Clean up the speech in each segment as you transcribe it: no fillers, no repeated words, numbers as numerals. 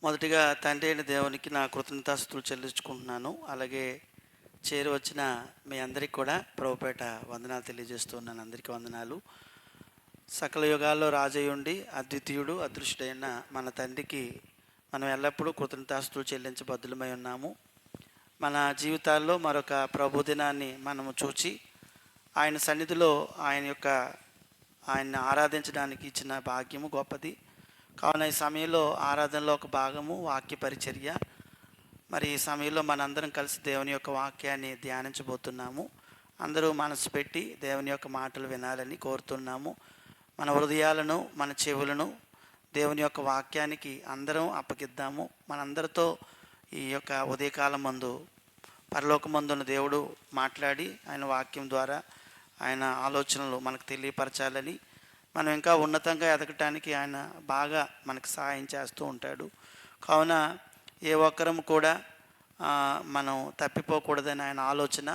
మొదటిగా తండ్రి అయిన దేవునికి నా కృతజ్ఞతాస్తుతులు చెల్లించుకుంటున్నాను. అలాగే చేరి వచ్చిన మీ అందరికీ కూడా ప్రభుపేట వందనాలు తెలియజేస్తున్నాను. అందరికీ వందనాలు. సకల యుగాల్లో రాజయ్యుండి అద్వితీయుడు అదృష్టుడైన మన తండ్రికి మనం ఎల్లప్పుడూ కృతజ్ఞతాస్తుతులు చెల్లించబద్దులమై ఉన్నాము. మన జీవితాల్లో మరొక ప్రభుదినాన్ని మనము చూచి ఆయన సన్నిధిలో ఆయన్ని ఆరాధించడానికి ఇచ్చిన భాగ్యము గొప్పది. కావున ఈ సమయంలో ఆరాధనలో ఒక భాగము వాక్య పరిచర్య. మరి ఈ సమయంలో మనందరం కలిసి దేవుని యొక్క వాక్యాన్ని ధ్యానించబోతున్నాము. అందరూ మనసు పెట్టి దేవుని యొక్క మాటలు వినాలని కోరుతున్నాము. మన హృదయాలను మన చెవులను దేవుని యొక్క వాక్యానికి అందరం అప్పగిద్దాము. మనందరితో ఈ యొక్క ఉదయకాలం మందు పరలోకమందున్న దేవుడు మాట్లాడి ఆయన వాక్యం ద్వారా ఆయన ఆలోచనలు మనకు తెలియపరచాలని, మనం ఇంకా ఉన్నతంగా ఎదగటానికి ఆయన బాగా మనకు సహాయం చేస్తూ ఉంటాడు. కావున ఏ ఒక్కరం కూడా మనం తప్పిపోకూడదని ఆయన ఆలోచన.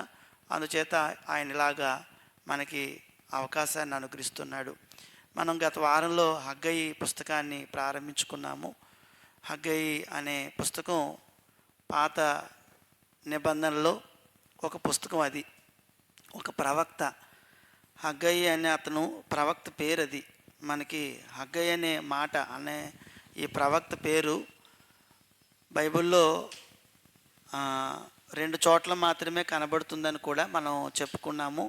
అందుచేత ఆయన ఇలాగా మనకి అవకాశాన్ని అనుగ్రహిస్తున్నాడు. మనం గత వారంలో హగ్గయి పుస్తకాన్ని ప్రారంభించుకున్నాము. హగ్గయి అనే పుస్తకం పాత నిబంధనలో ఒక పుస్తకం. అది ఒక ప్రవక్త. హగ్గయి అనే అతను ప్రవక్త పేరు. అది మనకి హగ్గయి అనే మాట అనే ఈ ప్రవక్త పేరు బైబిల్లో 2 చోట్ల మాత్రమే కనబడుతుందని కూడా మనం చెప్పుకున్నాము.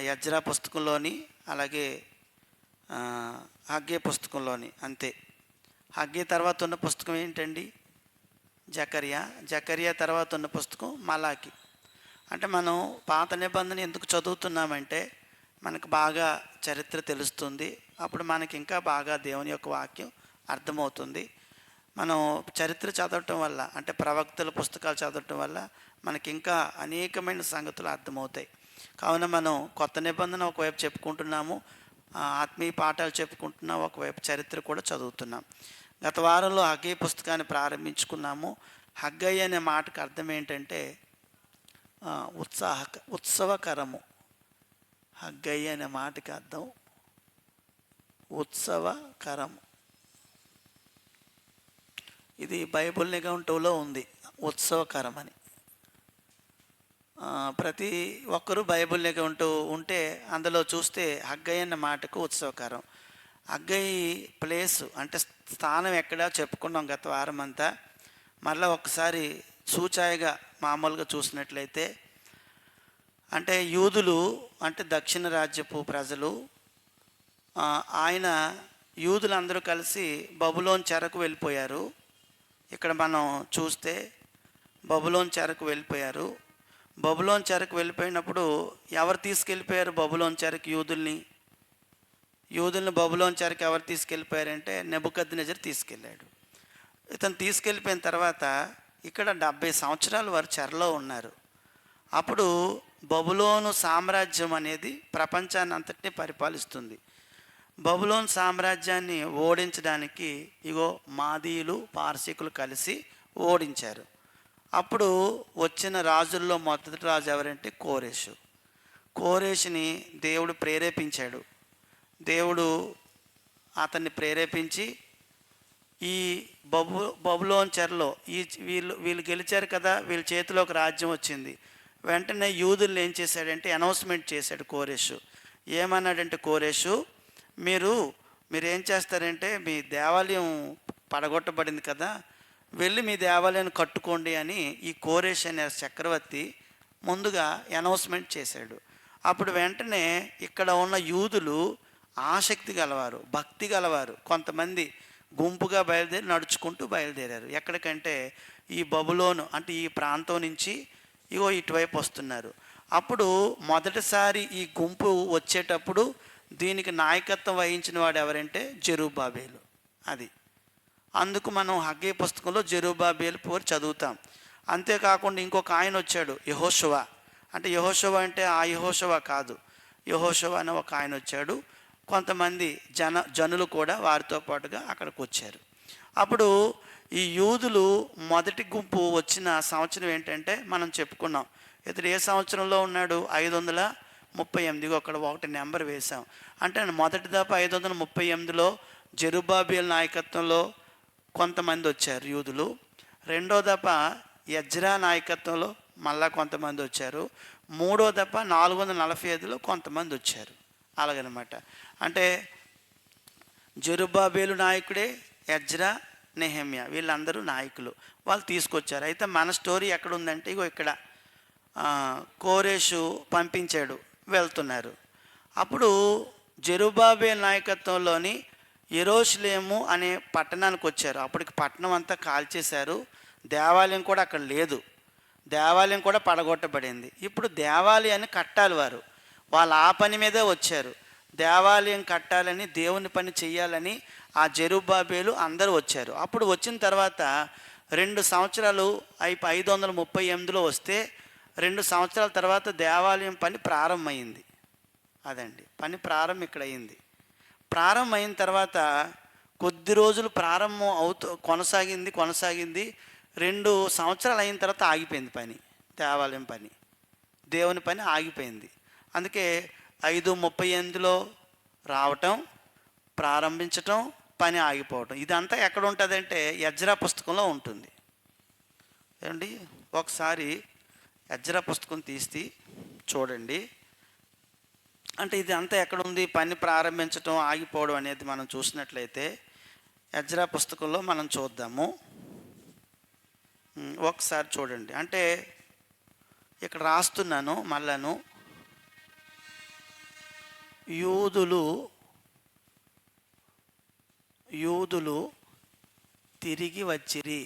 యజ్రా పుస్తకంలోని, అలాగే హగ్గయి పుస్తకంలోని. అంతే. హగ్గయి తర్వాత ఉన్న పుస్తకం ఏంటండి? జకర్యా తర్వాత ఉన్న పుస్తకం మలాకి. అంటే మనం పాత నిబంధన ఎందుకు చదువుతున్నామంటే మనకు బాగా చరిత్ర తెలుస్తుంది. అప్పుడు మనకి ఇంకా బాగా దేవుని యొక్క వాక్యం అర్థమవుతుంది. మనం చరిత్ర చదవటం వల్ల, అంటే ప్రవక్తల పుస్తకాలు చదవటం వల్ల మనకి ఇంకా అనేకమైన సంగతులు అర్థమవుతాయి. కావున మనం కొత్త నిబంధన ఒకవైపు చెప్పుకుంటున్నాము, ఆత్మీయ పాఠాలు చెప్పుకుంటున్నాం, ఒకవైపు చరిత్ర కూడా చదువుతున్నాం. గత వారంలో హగ్గయి పుస్తకాన్ని ప్రారంభించుకున్నాము. హగ్గయి అనే మాటకు అర్థం ఏంటంటే ఉత్సవకరము. హగ్గయి అనే మాటకి అర్థం ఉత్సవకరము. ఇది బైబిల్ నిఘంటువులో ఉంది, ఉత్సవకరం అని. ప్రతి ఒక్కరూ బైబిల్ నిఘంటువు ఉంటే అందులో చూస్తే హగ్గయి అనే మాటకు ఉత్సవకరం. హగ్గయి ప్లేసు అంటే స్థానం ఎక్కడా చెప్పుకున్నాం గత వారం అంతా. మళ్ళీ ఒకసారి సూచాయిగా మామూలుగా చూసినట్లయితే, అంటే యూదులు, అంటే దక్షిణ రాజ్యపు ప్రజలు, యూదులందరూ కలిసి బబులోను చెరకు వెళ్ళిపోయారు. ఇక్కడ మనం చూస్తే బబులోను చెరకు వెళ్ళిపోయారు. బబులోను చెరకు వెళ్ళిపోయినప్పుడు ఎవరు తీసుకెళ్ళిపోయారు బబులోను చెరకు? యూదుల్ని బబులోను చెరకు ఎవరు తీసుకెళ్ళిపోయారంటే నెబుకద్నెజర్ తీసుకెళ్ళాడు. ఇతను తీసుకెళ్ళిపోయిన తర్వాత ఇక్కడ 70 సంవత్సరాలు వారు చెరలో ఉన్నారు. అప్పుడు బబులోను సామ్రాజ్యం అనేది ప్రపంచాన్ని అంతటినీ పరిపాలిస్తుంది. బబులోను సామ్రాజ్యాన్ని ఓడించడానికి మాదీయులు పార్శీకులు కలిసి ఓడించారు. అప్పుడు వచ్చిన రాజుల్లో మొదటి రాజు ఎవరంటే కోరేషుని దేవుడు ప్రేరేపించాడు. దేవుడు అతన్ని ప్రేరేపించి ఈ బబులోను చెరలో వీళ్ళు గెలిచారు కదా, వీళ్ళ చేతిలోకి రాజ్యం వచ్చింది. వెంటనే యూదుల్ని ఏం చేశాడంటే అనౌన్స్మెంట్ చేశాడు కోరేషు. ఏమన్నాడంటే కోరేషు, మీరేం చేస్తారంటే మీ దేవాలయం పడగొట్టబడింది కదా, వెళ్ళి మీ దేవాలయాన్ని కట్టుకోండి అని ఈ కోరేష్ అనే చక్రవర్తి ముందుగా అనౌన్స్మెంట్ చేశాడు. అప్పుడు వెంటనే ఇక్కడ ఉన్న యూదులు ఆసక్తి గలవారు, భక్తి గలవారు, కొంతమంది గుంపుగా నడుచుకుంటూ బయలుదేరారు. ఎక్కడికంటే ఈ బబులోను, అంటే ఈ ప్రాంతం నుంచి ఇటువైపు వస్తున్నారు. అప్పుడు మొదటిసారి ఈ గుంపు వచ్చేటప్పుడు దీనికి నాయకత్వం వహించిన వాడు ఎవరంటే జెరుబ్బాబేలు. అది అందుకు మనం హగ్గయి పుస్తకంలో జెరుబ్బాబేలు పేరు చదువుతాం. అంతేకాకుండా ఇంకొక ఆయన వచ్చాడు, యెహోషువ. అంటే యెహోషువ అంటే ఆ యెహోషువ కాదు, యెహోషువ అనే ఒక ఆయన వచ్చాడు. కొంతమంది జనులు కూడా వారితో పాటుగా అక్కడికి వచ్చారు. అప్పుడు ఈ యూదులు మొదటి గుంపు వచ్చిన సంవత్సరం ఏంటంటే మనం చెప్పుకున్నాం. ఇతడు ఏ సంవత్సరంలో ఉన్నాడు? 538. అక్కడ ఒకటి నెంబర్ వేశాం. అంటే మొదటి దఫా 538లో జెరుబ్బాబేలు నాయకత్వంలో కొంతమంది వచ్చారు యూదులు. రెండో దఫ ఎజ్రా నాయకత్వంలో మళ్ళా కొంతమంది వచ్చారు. మూడో దఫ 445లో కొంతమంది వచ్చారు. అలాగనమాట. అంటే జెరుబ్బాబేలు నాయకుడే, ఎజ్రా, నెహెమ్యా వీళ్ళందరూ నాయకులు. వాళ్ళు తీసుకొచ్చారు. అయితే మన స్టోరీ ఎక్కడ ఉందంటే ఇగో ఇక్కడ కోరేషు పంపించాడు, వెళ్తున్నారు. అప్పుడు జెరుబ్బాబేలు నాయకత్వంలోని యెరూషలేము అనే పట్టణానికి వచ్చారు. అప్పటికి పట్టణం అంతా కాల్చేశారు. దేవాలయం కూడా అక్కడ లేదు. దేవాలయం కూడా పడగొట్టబడింది. ఇప్పుడు దేవాలయాన్ని కట్టాలి. వాళ్ళు ఆ పని మీదే వచ్చారు. దేవాలయం కట్టాలని, దేవుని పని చెయ్యాలని ఆ జెరుబ్బాబేలు అందరూ వచ్చారు. అప్పుడు వచ్చిన తర్వాత 2 సంవత్సరాలు 538లో వస్తే 2 సంవత్సరాల తర్వాత దేవాలయం పని ప్రారంభమైంది. అదండి పని ప్రారంభం ఇక్కడ అయింది. ప్రారంభమైన తర్వాత కొద్ది రోజులు ప్రారంభం కొనసాగింది. 2 సంవత్సరాలు అయిన తర్వాత ఆగిపోయింది పని. దేవాలయం పని, దేవుని పని ఆగిపోయింది. అందుకే 538లో రావటం, ప్రారంభించటం, పని ఆగిపోవటం, ఇదంతా ఎక్కడ ఉంటుందంటే ఎజ్రా పుస్తకంలో ఉంటుంది. ఏమండి ఒకసారి ఎజ్రా పుస్తకం తీసి చూడండి. అంటే ఇది అంతా ఎక్కడుంది, పని ప్రారంభించటం ఆగిపోవడం అనేది మనం చూసినట్లయితే ఎజ్రా పుస్తకంలో మనం చూద్దాము. ఒకసారి చూడండి. అంటే ఇక్కడ రాస్తున్నాను మళ్ళాను. యూదులు తిరిగి వచ్చిరి.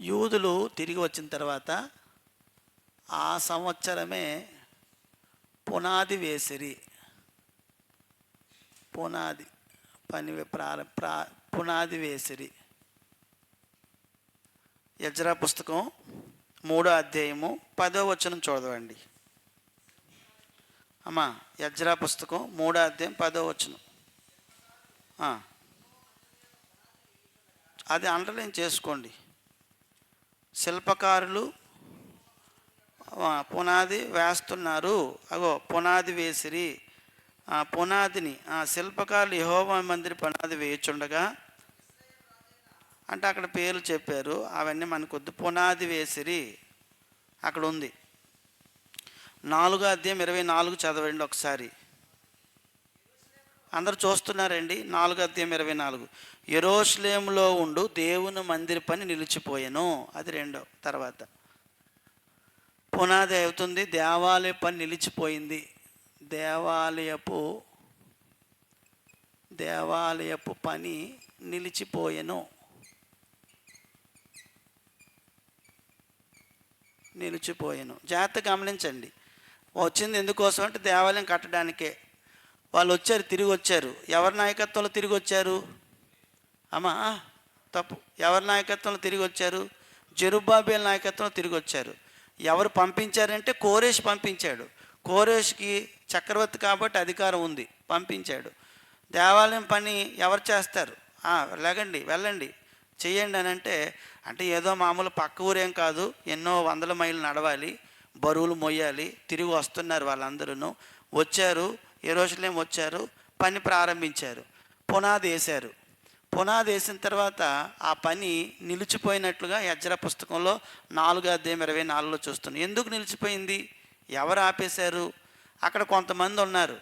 యూదులు తిరిగి వచ్చిన తర్వాత ఆ సంవత్సరమే పునాది వేసిరి. పునాది వేసిరి. ఎజ్రా పుస్తకం 3వ అధ్యాయము 10వ వచనం చూడవండి అమ్మా. ఎజ్రా పుస్తకం 3వ అధ్యాయం 10వ వచనం. అది అండర్లైన్ చేసుకోండి. శిల్పకారులు పునాది వేస్తున్నారు. అగో పునాది వేసిరి. పునాదిని శిల్పకారులు యెహోవా మందిర పునాది వేయుచుండగా, అంటే అక్కడ పేర్లు చెప్పారు, అవన్నీ మనకొద్దు. పునాది వేసిరి అక్కడ ఉంది. 4వ అధ్యాయం 24 చదవండి ఒకసారి. అందరూ చూస్తున్నారండి. 4వ అధ్యాయం 24. యెరూషలేములో ఉండు దేవుని మందిర పని నిలిచిపోయెను. అది రెండో. తర్వాత పునాది అవుతుంది, దేవాలయ పని నిలిచిపోయింది. దేవాలయపు పని నిలిచిపోయెను. జాగ్రత్తగా గమనించండి. వచ్చింది ఎందుకోసం అంటే దేవాలయం కట్టడానికే. వాళ్ళు వచ్చారు, తిరిగి వచ్చారు. ఎవరి నాయకత్వంలో తిరిగి వచ్చారు అమ్మా? తప్పు. ఎవరి నాయకత్వంలో తిరిగి వచ్చారు? జెరుబ్బాబేలు నాయకత్వంలో తిరిగి వచ్చారు. ఎవరు పంపించారంటే కోరేష్ పంపించాడు. కోరేష్కి చక్రవర్తి కాబట్టి అధికారం ఉంది, పంపించాడు. దేవాలయం పని ఎవరు చేస్తారు? వెళ్ళండి చెయ్యండి అని అంటే ఏదో మామూలు పక్క ఊరేం కాదు, ఎన్నో 100 మైళ్ళు నడవాలి, బరువులు మొయ్యాలి. తిరిగి వస్తున్నారు వాళ్ళందరూ. వచ్చారు, యెరూషలేం వచ్చారు, పని ప్రారంభించారు, పునాది వేశారు. పునాది వేసిన తర్వాత ఆ పని నిలిచిపోయినట్లుగా ఎజ్రా పుస్తకంలో 4వ అధ్యాయం 24లో చూస్తున్నాం. ఎందుకు నిలిచిపోయింది? ఎవరు ఆపేశారు? అక్కడ కొంతమంది ఉన్నారు.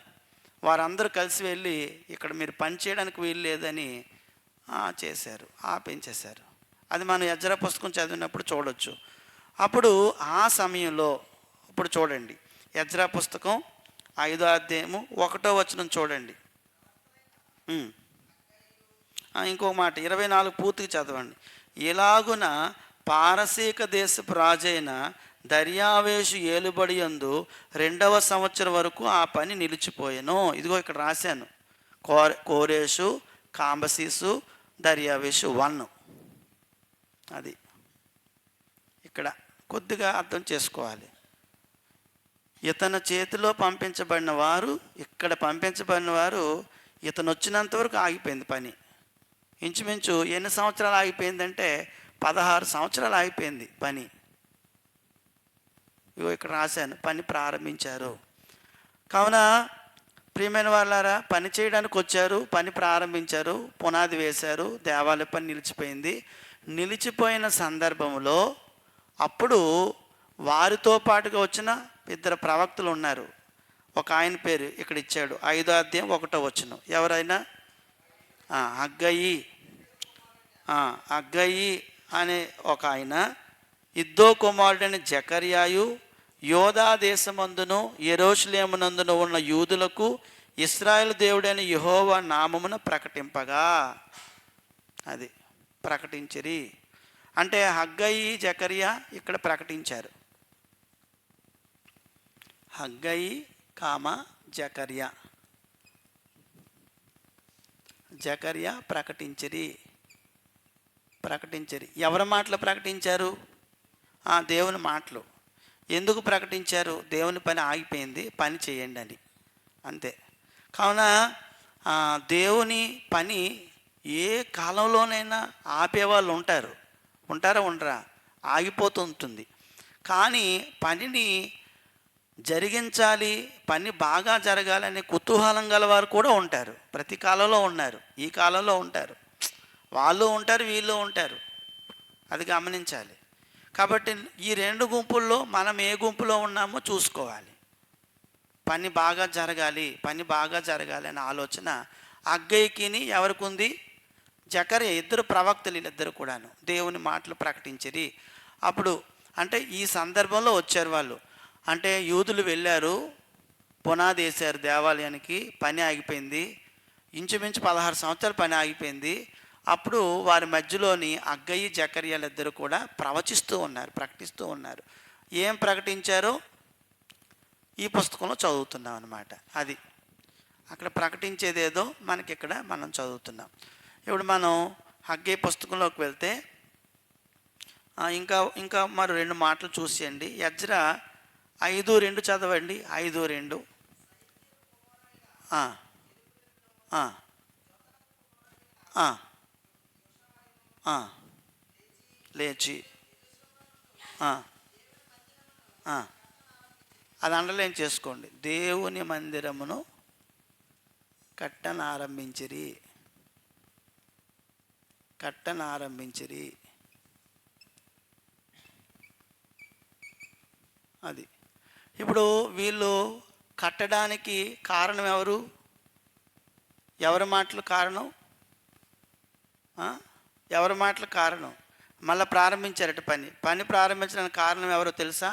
వారందరూ కలిసి వెళ్ళి ఇక్కడ మీరు పని చేయడానికి వీలు లేదని చేశారు, ఆపించేశారు. అది మనం ఎజ్రా పుస్తకం చదివినప్పుడు చూడవచ్చు. అప్పుడు ఆ సమయంలో ఇప్పుడు చూడండి, ఎజ్రా పుస్తకం 5వ అధ్యాయము 1వ వచనం చూడండి. ఇంకొక మాట 24 పూర్తిగా చదవండి. ఇలాగున పారసీక దేశపు రాజైన దర్యావేషు ఏలుబడి యందు 2వ సంవత్సరం వరకు ఆ పని నిలిచిపోయెను. ఇదిగో ఇక్కడ రాశాను. కోరేషు, కాంబసీసు, దర్యావేషు 1. అది ఇక్కడ కొద్దిగా అర్థం చేసుకోవాలి. ఇతని చేతిలో పంపించబడిన వారు, ఇక్కడ పంపించబడిన వారు, ఇతను వచ్చినంత వరకు ఆగిపోయింది పని. ఇంచుమించు ఎన్ని సంవత్సరాలు ఆగిపోయిందంటే 16 సంవత్సరాలు ఆగిపోయింది పని. ఇగో ఇక్కడ రాశాను, పని ప్రారంభించారు. కావున ప్రియమైన వాళ్ళారా, పని చేయడానికి వచ్చారు, పని ప్రారంభించారు, పునాది వేశారు, దేవాలయ పని నిలిచిపోయింది. నిలిచిపోయిన సందర్భంలో అప్పుడు వారితో పాటుగా వచ్చిన ఇద్దరు ప్రవక్తలు ఉన్నారు. ఒక ఆయన పేరు ఇక్కడ ఇచ్చాడు, 5వ అధ్యాయం 1వ వచనం. ఎవరైనా హగ్గయి అనే ఒక ఆయన, ఇద్దో కుమారుడైన జకర్యాయు, యోధా దేశమందును యెరూషలేమునందును ఉన్న యూదులకు ఇశ్రాయేలు దేవుడైన యెహోవా నామమున ప్రకటింపగా, అది ప్రకటించిరి. అంటే హగ్గయి జకర్యా ఇక్కడ ప్రకటించారు. హగ్గయి జకర్యా, జకర్యా ప్రకటించిరి. ఎవరి మాటలు ప్రకటించారు? దేవుని మాటలు. ఎందుకు ప్రకటించారు? దేవుని పని ఆగిపోయింది, పని చేయండి అని, అంతే. కావున దేవుని పని ఏ కాలంలోనైనా ఆపేవాళ్ళు ఉండరా? ఆగిపోతూ ఉంటుంది. కానీ పనిని జరిగించాలి, పని బాగా జరగాలని కుతూహలం గలవారు కూడా ఉంటారు. ప్రతి కాలంలో ఉన్నారు, ఈ కాలంలో ఉంటారు, వాళ్ళు ఉంటారు, వీళ్ళు ఉంటారు. అది గమనించాలి. కాబట్టి ఈ 2 గుంపుల్లో మనం ఏ గుంపులో ఉన్నామో చూసుకోవాలి. పని బాగా జరగాలి అనే ఆలోచన హగ్గయికిని ఎవరికి ఉంది? జకర్యా, ఇద్దరు ప్రవక్తలు, వీళ్ళిద్దరు కూడాను దేవుని మాటలు ప్రకటించిరి. అప్పుడు అంటే ఈ సందర్భంలో వచ్చారు వాళ్ళు. అంటే యూదులు వెళ్ళారు, పునాది వేశారు దేవాలయానికి, పని ఆగిపోయింది. ఇంచుమించు 16 సంవత్సరాలు పని ఆగిపోయింది. అప్పుడు వారి మధ్యలోని హగ్గయి జకర్యాలిద్దరు కూడా ప్రకటిస్తూ ఉన్నారు. ఏం ప్రకటించారో ఈ పుస్తకంలో చదువుతున్నాం అన్నమాట. అది అక్కడ ప్రకటించేదేదో మనకి ఇక్కడ మనం చదువుతున్నాం. ఇప్పుడు మనం హగ్గయి పుస్తకంలోకి వెళ్తే ఇంకా మరో 2 మాటలు చూసేయండి. ఎజ్రా 5:2 చదవండి. 5:2 లేచి అది అండర్లైన్ చేసుకోండి. దేవుని మందిరమును కట్టనారంభించిరి. అది ఇప్పుడు వీళ్ళు కట్టడానికి కారణం ఎవరు? ఎవరి మాటలు కారణం? ఎవరి మాటలు కారణం? మళ్ళీ ప్రారంభించారట పని ప్రారంభించడానికి కారణం ఎవరో తెలుసా?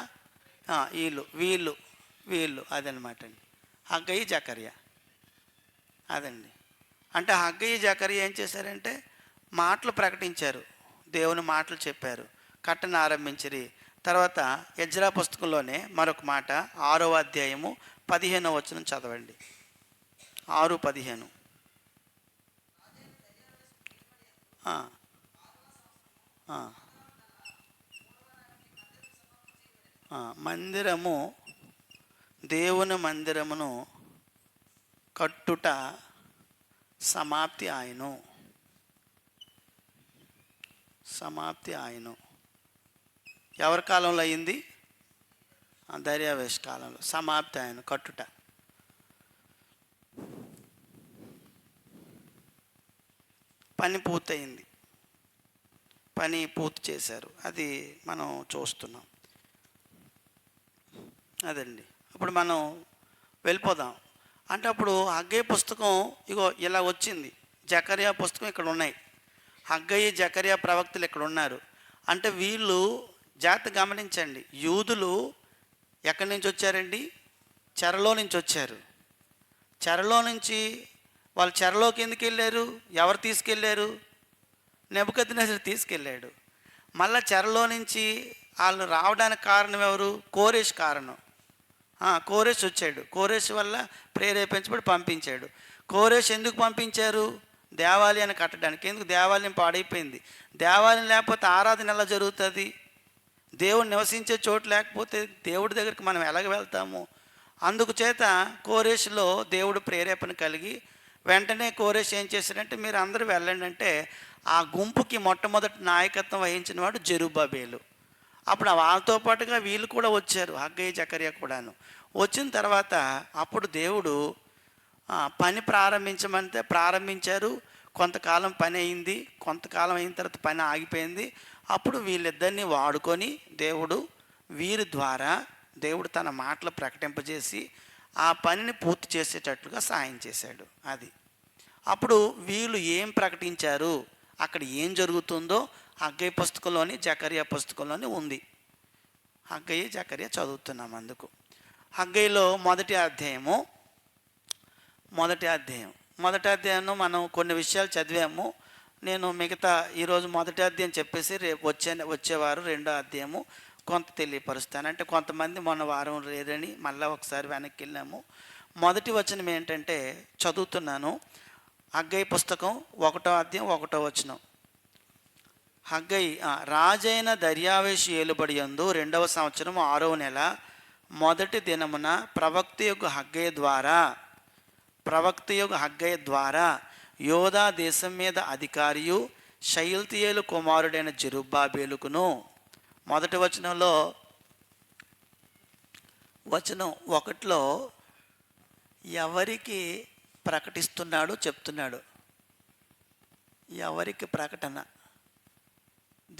వీళ్ళు అదనమాట అండి, హగ్గయి జకర్యా. అదండి. అంటే హగ్గయి జకర్యా ఏం చేశారంటే మాటలు ప్రకటించారు, దేవుని మాటలు చెప్పారు, కట్టను ఆరంభించిరి. తర్వాత ఎజ్రా పుస్తకంలోనే మరొక మాట, 6వ అధ్యాయము 15వ వచనం చదవండి. 6:15. మందిరము, దేవుని మందిరమును కట్టుట సమాప్తి ఆయను. ఎవరి కాలంలో అయింది? దర్యావేష్ కాలంలో సమాప్తి ఆయన కట్టుట. పని పూర్తయింది, పని పూర్తి చేశారు. అది మనం చూస్తున్నాం. అదండి. ఇప్పుడు మనం వెళ్ళిపోదాం. అంటే అప్పుడు హగ్గయి పుస్తకం ఇగో ఇలా వచ్చింది, జకర్యా పుస్తకం ఇక్కడ ఉన్నాయి, హగ్గయి జకర్యా ప్రవక్తలు ఇక్కడ ఉన్నారు. అంటే వీళ్ళు జాగ్రత్త గమనించండి. యూదులు ఎక్కడి నుంచి వచ్చారండి? చెరలో నుంచి వచ్చారు. చెరలో నుంచి వాళ్ళు చెరలోకి ఎందుకు వెళ్ళారు? ఎవరు తీసుకెళ్ళారు? నెబుకద్నెజరు తీసుకెళ్ళాడు. మళ్ళీ చెరలో నుంచి వాళ్ళు రావడానికి కారణం ఎవరు? కోరేష్ కారణం. కోరేష్ వచ్చాడు, కోరేష్ వల్ల ప్రేరేపించబడి పంపించాడు. కోరేష్ ఎందుకు పంపించారు? దేవాలయాన్ని కట్టడానికి. ఎందుకు? దేవాలయం పాడైపోయింది. దేవాలయం లేకపోతే ఆరాధన ఎలా జరుగుతుంది? దేవుడు నివసించే చోటు లేకపోతే దేవుడి దగ్గరికి మనం ఎలాగ వెళ్తాము? అందుకు చేత కోరేష్లో దేవుడు ప్రేరేపణ కలిగి వెంటనే కోరేష్ ఏం చేశాడంటే, మీరు అందరూ వెళ్ళండి అంటే, ఆ గుంపుకి మొట్టమొదటి నాయకత్వం వహించిన వాడు జెరుబ్బాబెలు. అప్పుడు వాళ్ళతో పాటుగా వీళ్ళు కూడా వచ్చారు, హగ్గయి జకర్యా కూడాను వచ్చిన తర్వాత అప్పుడు దేవుడు పని ప్రారంభించమంటే ప్రారంభించారు. కొంతకాలం పని అయింది, కొంతకాలం అయిన తర్వాత పని ఆగిపోయింది. అప్పుడు వీళ్ళిద్దరిని వాడుకొని వీరి ద్వారా దేవుడు తన మాటలు ప్రకటింపజేసి ఆ పనిని పూర్తి చేసేటట్లుగా సాయం చేశాడు. అది అప్పుడు వీళ్ళు ఏం ప్రకటించారు, అక్కడ ఏం జరుగుతుందో హగ్గయి పుస్తకంలోని జకర్యా పుస్తకంలోని ఉంది. హగ్గయి జకర్యా చదువుతున్నాం. అందుకు హగ్గయిలో మొదటి అధ్యాయం మనం కొన్ని విషయాలు చదివాము. నేను మిగతా ఈరోజు మొదటి అధ్యాయం చెప్పేసి రేపు వచ్చేవారు రెండో అధ్యాయము కొంత తెలియపరుస్తాను. అంటే కొంతమంది మొన్న వారం లేదని మళ్ళీ ఒకసారి వెనక్కి వెళ్ళాము. మొదటి వచనం ఏంటంటే చదువుతున్నాను. హగ్గయి పుస్తకం 1వ అధ్యాయం 1వ వచనం. హగ్గయి రాజైన దర్యావేషు ఏలుబడి యందు 2వ సంవత్సరం 6వ నెల మొదటి దినమున ప్రవక్త యొక్క హగ్గయి ద్వారా యోధా దేశం మీద అధికారియు షయల్తీయేలు కుమారుడైన జెరుబ్బాబేలుకును. మొదటి వచనం 1లో ఎవరికి ప్రకటిస్తున్నాడు చెప్తున్నాడు. ఎవరికి ప్రకటన?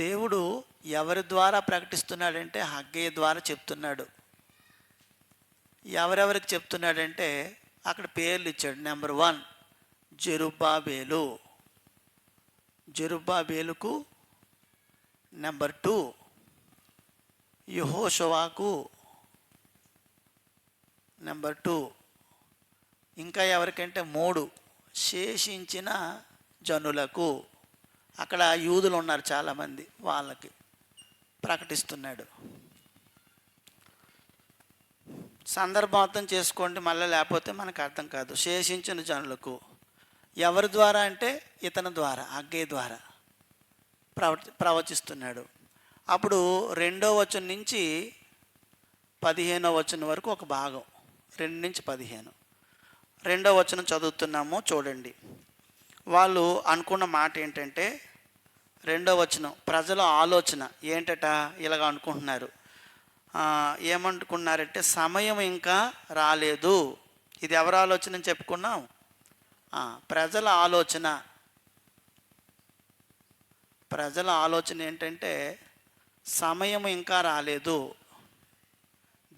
దేవుడు ఎవరి ద్వారా ప్రకటిస్తున్నాడంటే హగ్గయి ద్వారా చెప్తున్నాడు. ఎవరెవరికి చెప్తున్నాడంటే అక్కడ పేర్లు ఇచ్చాడు. నెంబర్ 1 జెరుబ్బాబేలుకు. నెంబర్ 2 యెహోషువాకు. నెంబర్ 2 ఇంకా ఎవరికంటే 3 శేషించిన జనులకు. అక్కడ యూదులు ఉన్నారు చాలామంది, వాళ్ళకి ప్రకటిస్తున్నాడు. సందర్భార్థం చేసుకోండి మళ్ళీ, లేకపోతే మనకు అర్థం కాదు. శేషించిన జనులకు ఎవరి ద్వారా అంటే ఇతని ద్వారా, హగ్గయి ద్వారా ప్రవచిస్తున్నాడు. అప్పుడు 2వ వచనం నుంచి 15వ వచనం వరకు ఒక భాగం, 2 నుంచి 15. 2వ వచనం చదువుతున్నాము, చూడండి. వాళ్ళు అనుకున్న మాట ఏంటంటే 2వ వచనం ప్రజల ఆలోచన ఏంటట, ఇలాగ అనుకుంటున్నారు. ఏమనుకున్నారంటే సమయం ఇంకా రాలేదు. ఇది ఎవరి ఆలోచన చెప్పుకున్నాం? ప్రజల ఆలోచన ఏంటంటే సమయం ఇంకా రాలేదు.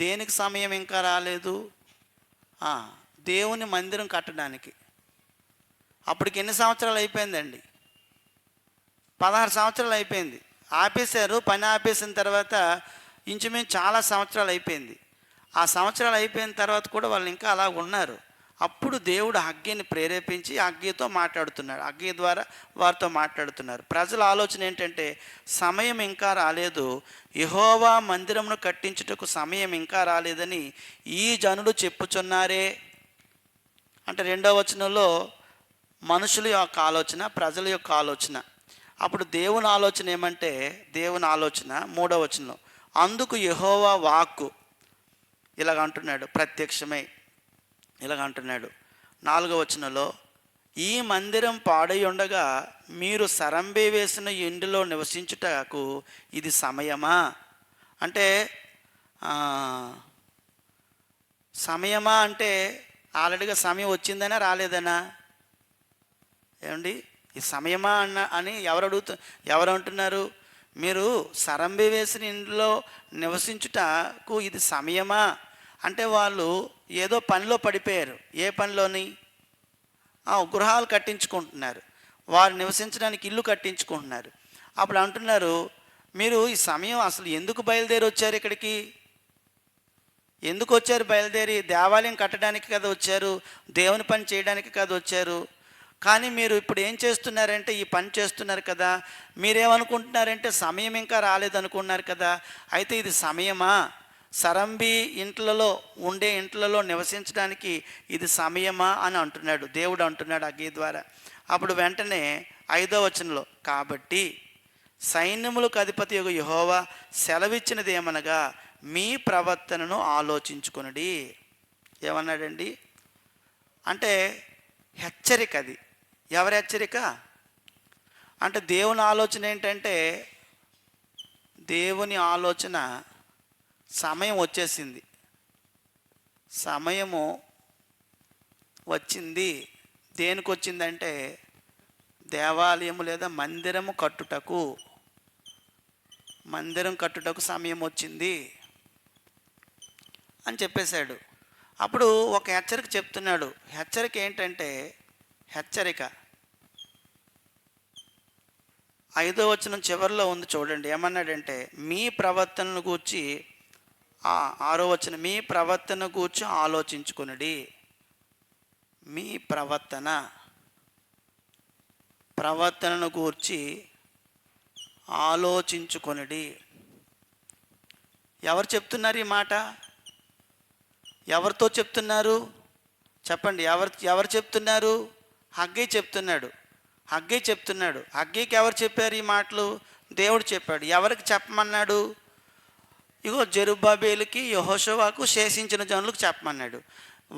దేనికి సమయం ఇంకా రాలేదు? దేవుని మందిరం కట్టడానికి. అప్పటికి ఎన్ని సంవత్సరాలు అయిపోయిందండి? 16 సంవత్సరాలు అయిపోయింది. ఆపేశారు. పని ఆపేసిన తర్వాత ఇంచుమించు చాలా సంవత్సరాలు అయిపోయింది. ఆ సంవత్సరాలు అయిపోయిన తర్వాత కూడా వాళ్ళు ఇంకా అలా ఉన్నారు. అప్పుడు దేవుడు హగ్గయిని ప్రేరేపించి హగ్గయితో మాట్లాడుతున్నాడు. హగ్గయి ద్వారా వారితో మాట్లాడుతున్నారు. ప్రజల ఆలోచన ఏంటంటే సమయం ఇంకా రాలేదు, యెహోవా మందిరమును కట్టించుటకు సమయం ఇంకా రాలేదని ఈ జనులు చెప్పుచున్నారే. అంటే 2వ వచనంలో మనుషుల యొక్క ఆలోచన, ప్రజల యొక్క ఆలోచన. అప్పుడు దేవుని ఆలోచన ఏమంటే, దేవుని ఆలోచన 3వ వచనంలో అందుకు యెహోవా వాక్కు ఇలాగ అంటున్నాడు, ప్రత్యక్షమై ఇలాగ అంటున్నాడు. 4వ వచనంలో ఈ మందిరం పాడై ఉండగా మీరు సరంబే వేసిన ఇంటిలో నివసించుటకు ఇది సమయమా? అంటే సమయమా అంటే ఆల్రెడీగా సమయం వచ్చిందనా రాలేదనా? ఏమండి, ఈ సమయమా అని ఎవరు అంటున్నారు? మీరు సరంబి వేసిన ఇంట్లో నివసించుటకు ఇది సమయమా అంటే వాళ్ళు ఏదో పనిలో పడిపోయారు. ఏ పనిలోని? గృహాలు కట్టించుకుంటున్నారు, వారు నివసించడానికి ఇల్లు కట్టించుకుంటున్నారు. అప్పుడు అంటున్నారు, మీరు ఈ సమయం అసలు ఎందుకు బయలుదేరి వచ్చారు ఇక్కడికి? ఎందుకు వచ్చారు బయలుదేరి? దేవాలయం కట్టడానికి కదా వచ్చారు, దేవుని పని చేయడానికి కదా వచ్చారు. కానీ మీరు ఇప్పుడు ఏం చేస్తున్నారంటే ఈ పని చేస్తున్నారు కదా. మీరేమనుకుంటున్నారంటే సమయం ఇంకా రాలేదనుకున్నారు కదా. అయితే ఇది సమయమా? సరంబి ఇంట్లలో నివసించడానికి ఇది సమయమా అని అంటున్నాడు దేవుడు, అంటున్నాడు హగ్గయి ద్వారా. అప్పుడు వెంటనే 5వ వచనంలో కాబట్టి సైన్యములకు అధిపతి యెహోవా సెలవిచ్చినది ఏమనగా మీ ప్రవర్తనను ఆలోచించుకొనుడి. ఏమన్నాడండి అంటే హెచ్చరిక. అది ఎవరి హెచ్చరిక అంటే దేవుని ఆలోచన ఏంటంటే, దేవుని ఆలోచన సమయం వచ్చేసింది. సమయము వచ్చింది. దేనికి వచ్చిందంటే దేవాలయము లేదా మందిరం కట్టుటకు సమయం వచ్చింది అని చెప్పేశాడు. అప్పుడు ఒక హెచ్చరిక చెప్తున్నాడు. హెచ్చరిక ఏంటంటే, హెచ్చరిక 5వ వచనం చివరిలో ఉంది చూడండి. ఏమన్నాడంటే, మీ ప్రవర్తనను గూర్చి 6వ వచనం, మీ ప్రవర్తన గూర్చి ఆలోచించుకొనుడి. మీ ప్రవర్తనను గూర్చి ఆలోచించుకొనుడి. ఎవరు చెప్తున్నారు ఈ మాట? ఎవరితో చెప్తున్నారు చెప్పండి? ఎవరు చెప్తున్నారు? హగ్గై చెప్తున్నాడు. హగ్గైకి ఎవరు చెప్పారు ఈ మాటలు? దేవుడు చెప్పాడు. ఎవరికి చెప్పమన్నాడు? ఇగో జెరుబ్బాబేలుకి, యెహోషువకు, శేషించిన జనులకు చెప్పమన్నాడు.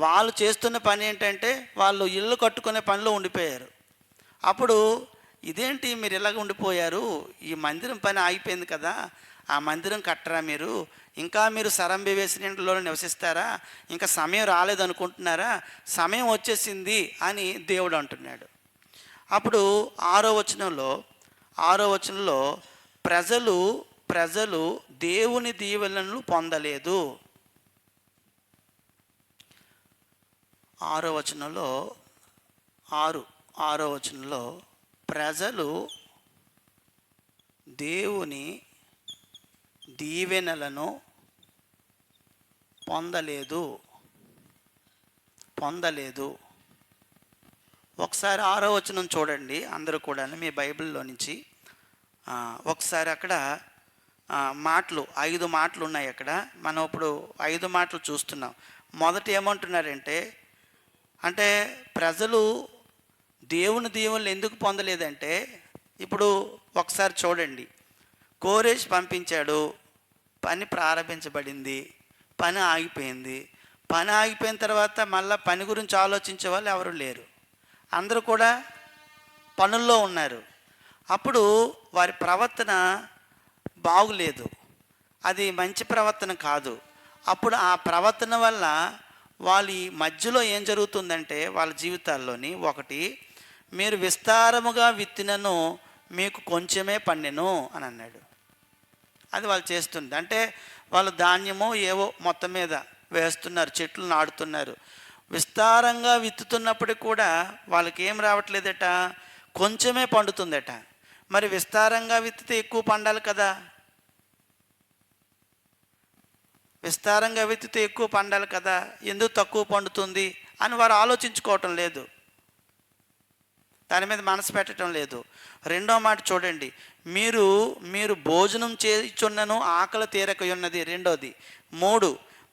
వాళ్ళు చేస్తున్న పని ఏంటంటే వాళ్ళు ఇల్లు కట్టుకునే పనిలో ఉండిపోయారు. అప్పుడు ఇదేంటి మీరు ఇలాగ ఉండిపోయారు, ఈ మందిరం పని ఆగిపోయింది కదా, ఆ మందిరం కట్టరా మీరు, ఇంకా మీరు సరంబి వేసిన ఇంట్లో నివసిస్తారా, ఇంకా సమయం రాలేదనుకుంటున్నారా, సమయం వచ్చేసింది అని దేవుడు అంటున్నాడు. అప్పుడు 6వ వచనంలో ప్రజలు దేవుని దీవెనలను పొందలేదు. 6వ వచనంలో ప్రజలు దేవుని దీవెనలను పొందలేదు. ఒకసారి 6వ వచనం చూడండి అందరూ కూడా మీ బైబిల్లో నుంచి. ఒకసారి అక్కడ మాటలు 5 మాటలు ఉన్నాయి అక్కడ. మనం ఇప్పుడు 5 మాటలు చూస్తున్నాం. మొదట ఏమంటున్నారంటే, అంటే ప్రజలు దేవుని దీవెనలు ఎందుకు పొందలేదంటే, ఇప్పుడు ఒకసారి చూడండి. కోరేష్ పంపించాడు, పని ప్రారంభించబడింది, పని ఆగిపోయింది. పని ఆగిపోయిన తర్వాత మళ్ళీ పని గురించి ఆలోచించే వాళ్ళు ఎవరు లేరు. అందరూ కూడా పనుల్లో ఉన్నారు. అప్పుడు వారి ప్రవర్తన బాగులేదు, అది మంచి ప్రవర్తన కాదు. అప్పుడు ఆ ప్రవర్తన వల్ల వాళ్ళ మధ్యలో ఏం జరుగుతుందంటే వాళ్ళ జీవితాల్లోని, ఒకటి, మీరు విస్తారముగా విత్తినను మీకు కొంచెమే పండెను అని అన్నాడు. అది వాళ్ళు చేస్తుంది. అంటే వాళ్ళు ధాన్యమో ఏవో మొత్తం మీద వేస్తున్నారు, చెట్లు నాడుతున్నారు. విస్తారంగా విత్తుతున్నప్పటికి కూడా వాళ్ళకి ఏం రావట్లేదట, కొంచెమే పండుతుందట. మరి విస్తారంగా విత్తితే ఎక్కువ పండాలి కదా, ఎందుకు తక్కువ పండుతుంది అని వారు ఆలోచించుకోవటం లేదు, దాని మీద మనసు పెట్టడం లేదు. రెండో మాట చూడండి, మీరు భోజనం చేయుచున్నను ఆకలి తీరకయున్నది. రెండోది. 3,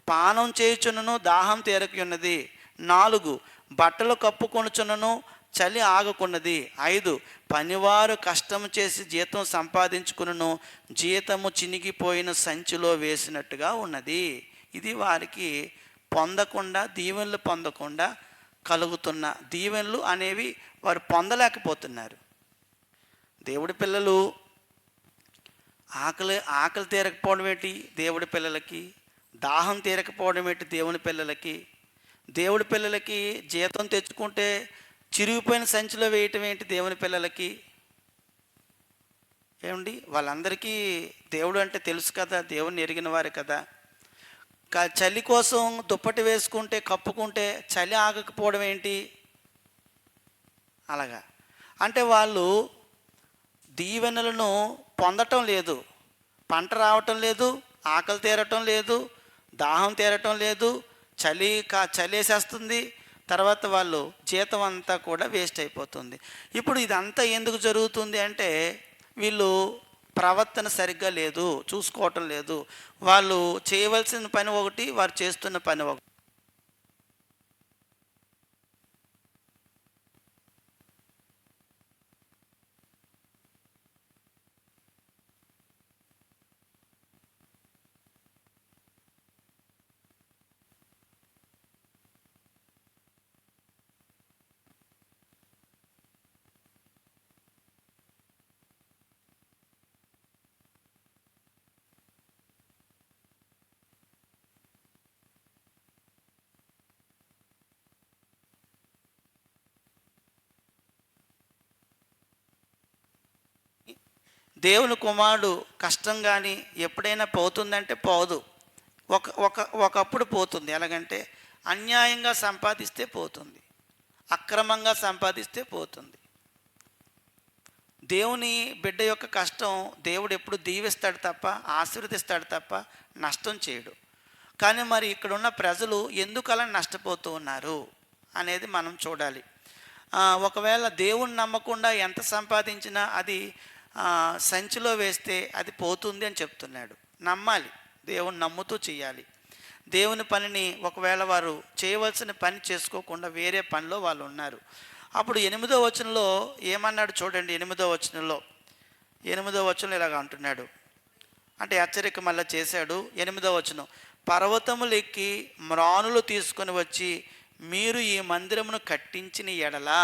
పానం చేయుచున్నను దాహం తీరకయున్నది. 4, బట్టలు కప్పుకొనుచున్నను చలి ఆగకున్నది. 5, పనివారు కష్టము చేసి జీతం సంపాదించుకును జీతము చినిగిపోయిన సంచిలో వేసినట్టుగా ఉన్నది. ఇది వారికి దీవెనలు పొందకుండా కలుగుతున్న దీవెనలు అనేవి వారు పొందలేకపోతున్నారు. దేవుడి పిల్లలు ఆకలి తీరకపోవడం ఏంటి దేవుడి పిల్లలకి, దాహం తీరకపోవడం ఏంటి దేవుడి పిల్లలకి, జీతం తెచ్చుకుంటే చిరిగిపోయిన సంచిలో వేయటం ఏంటి దేవుని పిల్లలకి? ఏమండి, వాళ్ళందరికీ దేవుడు అంటే తెలుసు కదా, దేవుని ఎరిగిన వారే కదా. చలి కోసం దుప్పటి వేసుకుంటే కప్పుకుంటే చలి ఆగకపోవడం ఏంటి? అలాగా అంటే వాళ్ళు దీవెనలను పొందటం లేదు, పంట రావటం లేదు, ఆకలి తీరటం లేదు, దాహం తీరటం లేదు, చలేసేస్తుంది. తర్వాత వాళ్ళు జీతం అంతా కూడా వేస్ట్ అయిపోతుంది. ఇప్పుడు ఇదంతా ఎందుకు జరుగుతుంది అంటే వీళ్ళు ప్రవర్తన సరిగ్గా లేదు, చూసుకోవటం లేదు. వాళ్ళు చేయవలసిన పని ఒకటి, వారు చేస్తున్న పని ఒకటి. దేవుని కుమారుడు కష్టం కానీ ఎప్పుడైనా పోతుందంటే పోదు. ఒకప్పుడు పోతుంది. ఎలాగంటే అన్యాయంగా సంపాదిస్తే పోతుంది, అక్రమంగా సంపాదిస్తే పోతుంది. దేవుని బిడ్డ యొక్క కష్టం దేవుడు ఎప్పుడు దీవిస్తాడు తప్ప, ఆశీర్వదిస్తాడు తప్ప నష్టం చేయడు. కానీ మరి ఇక్కడున్న ప్రజలు ఎందుకు అలా నష్టపోతూ ఉన్నారు అనేది మనం చూడాలి. ఒకవేళ దేవుని నమ్మకుండా ఎంత సంపాదించినా అది సంచిలో వేస్తే అది పోతుంది అని చెప్తున్నాడు. నమ్మాలి, దేవుని నమ్ముతూ చేయాలి. దేవుని పనిని ఒకవేళ వారు చేయవలసిన పని చేసుకోకుండా వేరే పనిలో వాళ్ళు ఉన్నారు. అప్పుడు 8వ వచనంలో ఏమన్నాడు చూడండి. 8వ వచనంలో ఇలాగ అంటున్నాడు, అంటే హెచ్చరిక మళ్ళీ చేశాడు. 8వ వచనం, పర్వతములు ఎక్కి మ్రానులు తీసుకొని వచ్చి మీరు ఈ మందిరమును కట్టించిన ఎడలా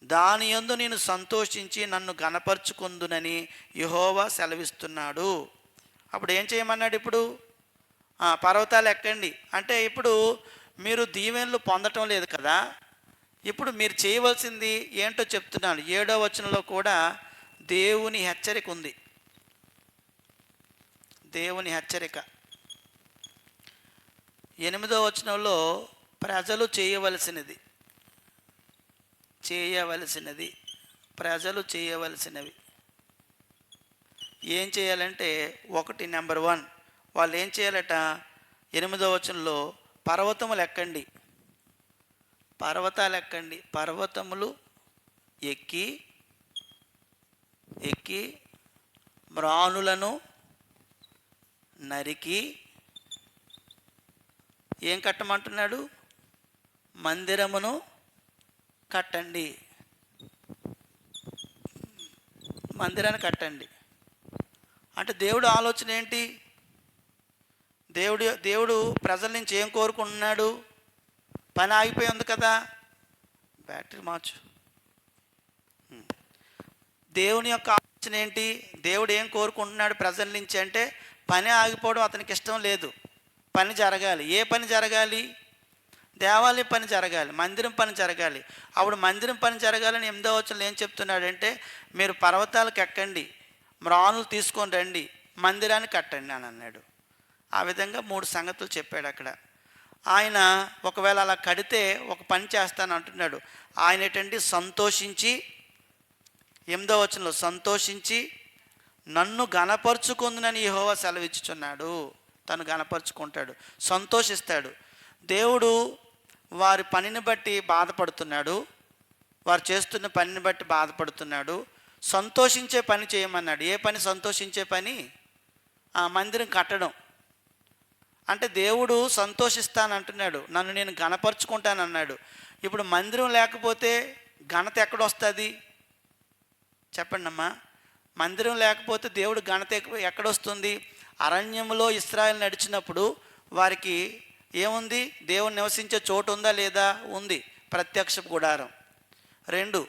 దాని యందు నేను సంతోషించి నన్ను గణపరుచుకుందునని యెహోవా సెలవిస్తున్నాడు. అప్పుడు ఏం చేయమన్నాడు? ఇప్పుడు పర్వతాలు ఎక్కండి అంటే ఇప్పుడు మీరు దీవెనలు పొందటం లేదు కదా. ఇప్పుడు మీరు చేయవలసింది ఏంటో చెప్తున్నాను. 7వ వచనంలో కూడా దేవుని హెచ్చరిక ఉంది. దేవుని హెచ్చరిక 8వ వచనంలో ప్రజలు చేయవలసినవి ఏం చేయాలంటే, నెంబర్ 1 వాళ్ళు ఏం చేయాలట? 8వ వచనంలో పర్వతములు ఎక్కండి, పర్వతములు ఎక్కి మ్రానులను నరికి ఏం కట్టమంటున్నాడు? మందిరమును కట్టండి, మందిరాన్ని కట్టండి. అంటే దేవుడు ఆలోచన ఏంటి? దేవుడు ప్రజల నుంచి ఏం కోరుకుంటున్నాడు? పని ఆగిపోయి ఉంది కదా, బ్యాటరీ మార్చు. దేవుని యొక్క ఆలోచన ఏంటి? దేవుడు ఏం కోరుకుంటున్నాడు ప్రజల నుంచి అంటే, పని ఆగిపోవడం అతనికి ఇష్టం లేదు. పని జరగాలి. ఏ పని జరగాలి? దేవాలయ పని జరగాలి, మందిరం పని జరగాలి. అప్పుడు మందిరం పని జరగాలని 8వ వచనంలో ఏం చెప్తున్నాడంటే, మీరు పర్వతాలకు ఎక్కండి, మ్రానులు తీసుకొని రండి, మందిరాన్ని కట్టండి అని అన్నాడు. ఆ విధంగా 3 సంగతులు చెప్పాడు అక్కడ. ఆయన ఒకవేళ అలా కడితే ఒక పని చేస్తాను అంటున్నాడు. ఆయన ఏంటంటే సంతోషించి, 8వ వచనంలో సంతోషించి నన్ను గణపరుచుకుందునని యెహోవా సెలవిచ్చుచున్నాడు. తను గణపరుచుకుంటాడు, సంతోషిస్తాడు. దేవుడు వారి పనిని బట్టి బాధపడుతున్నాడు, వారు చేస్తున్న పనిని బట్టి బాధపడుతున్నాడు. సంతోషించే పని చేయమన్నాడు. ఏ పని? సంతోషించే పని, మందిరం కట్టడం. అంటే దేవుడు సంతోషిస్తానంటున్నాడు, నన్ను నేను గణపరుచుకుంటానన్నాడు. ఇప్పుడు మందిరం లేకపోతే ఘనత ఎక్కడొస్తుంది చెప్పండి అమ్మా? మందిరం లేకపోతే దేవుడు ఘనత ఎక్కడొస్తుంది? అరణ్యంలో ఇశ్రాయేలు నడిచినప్పుడు వారికి ఏముంది? దేవుడు నివసించే చోటు ఉందా లేదా? ఉంది, ప్రత్యక్ష గుడారం. 2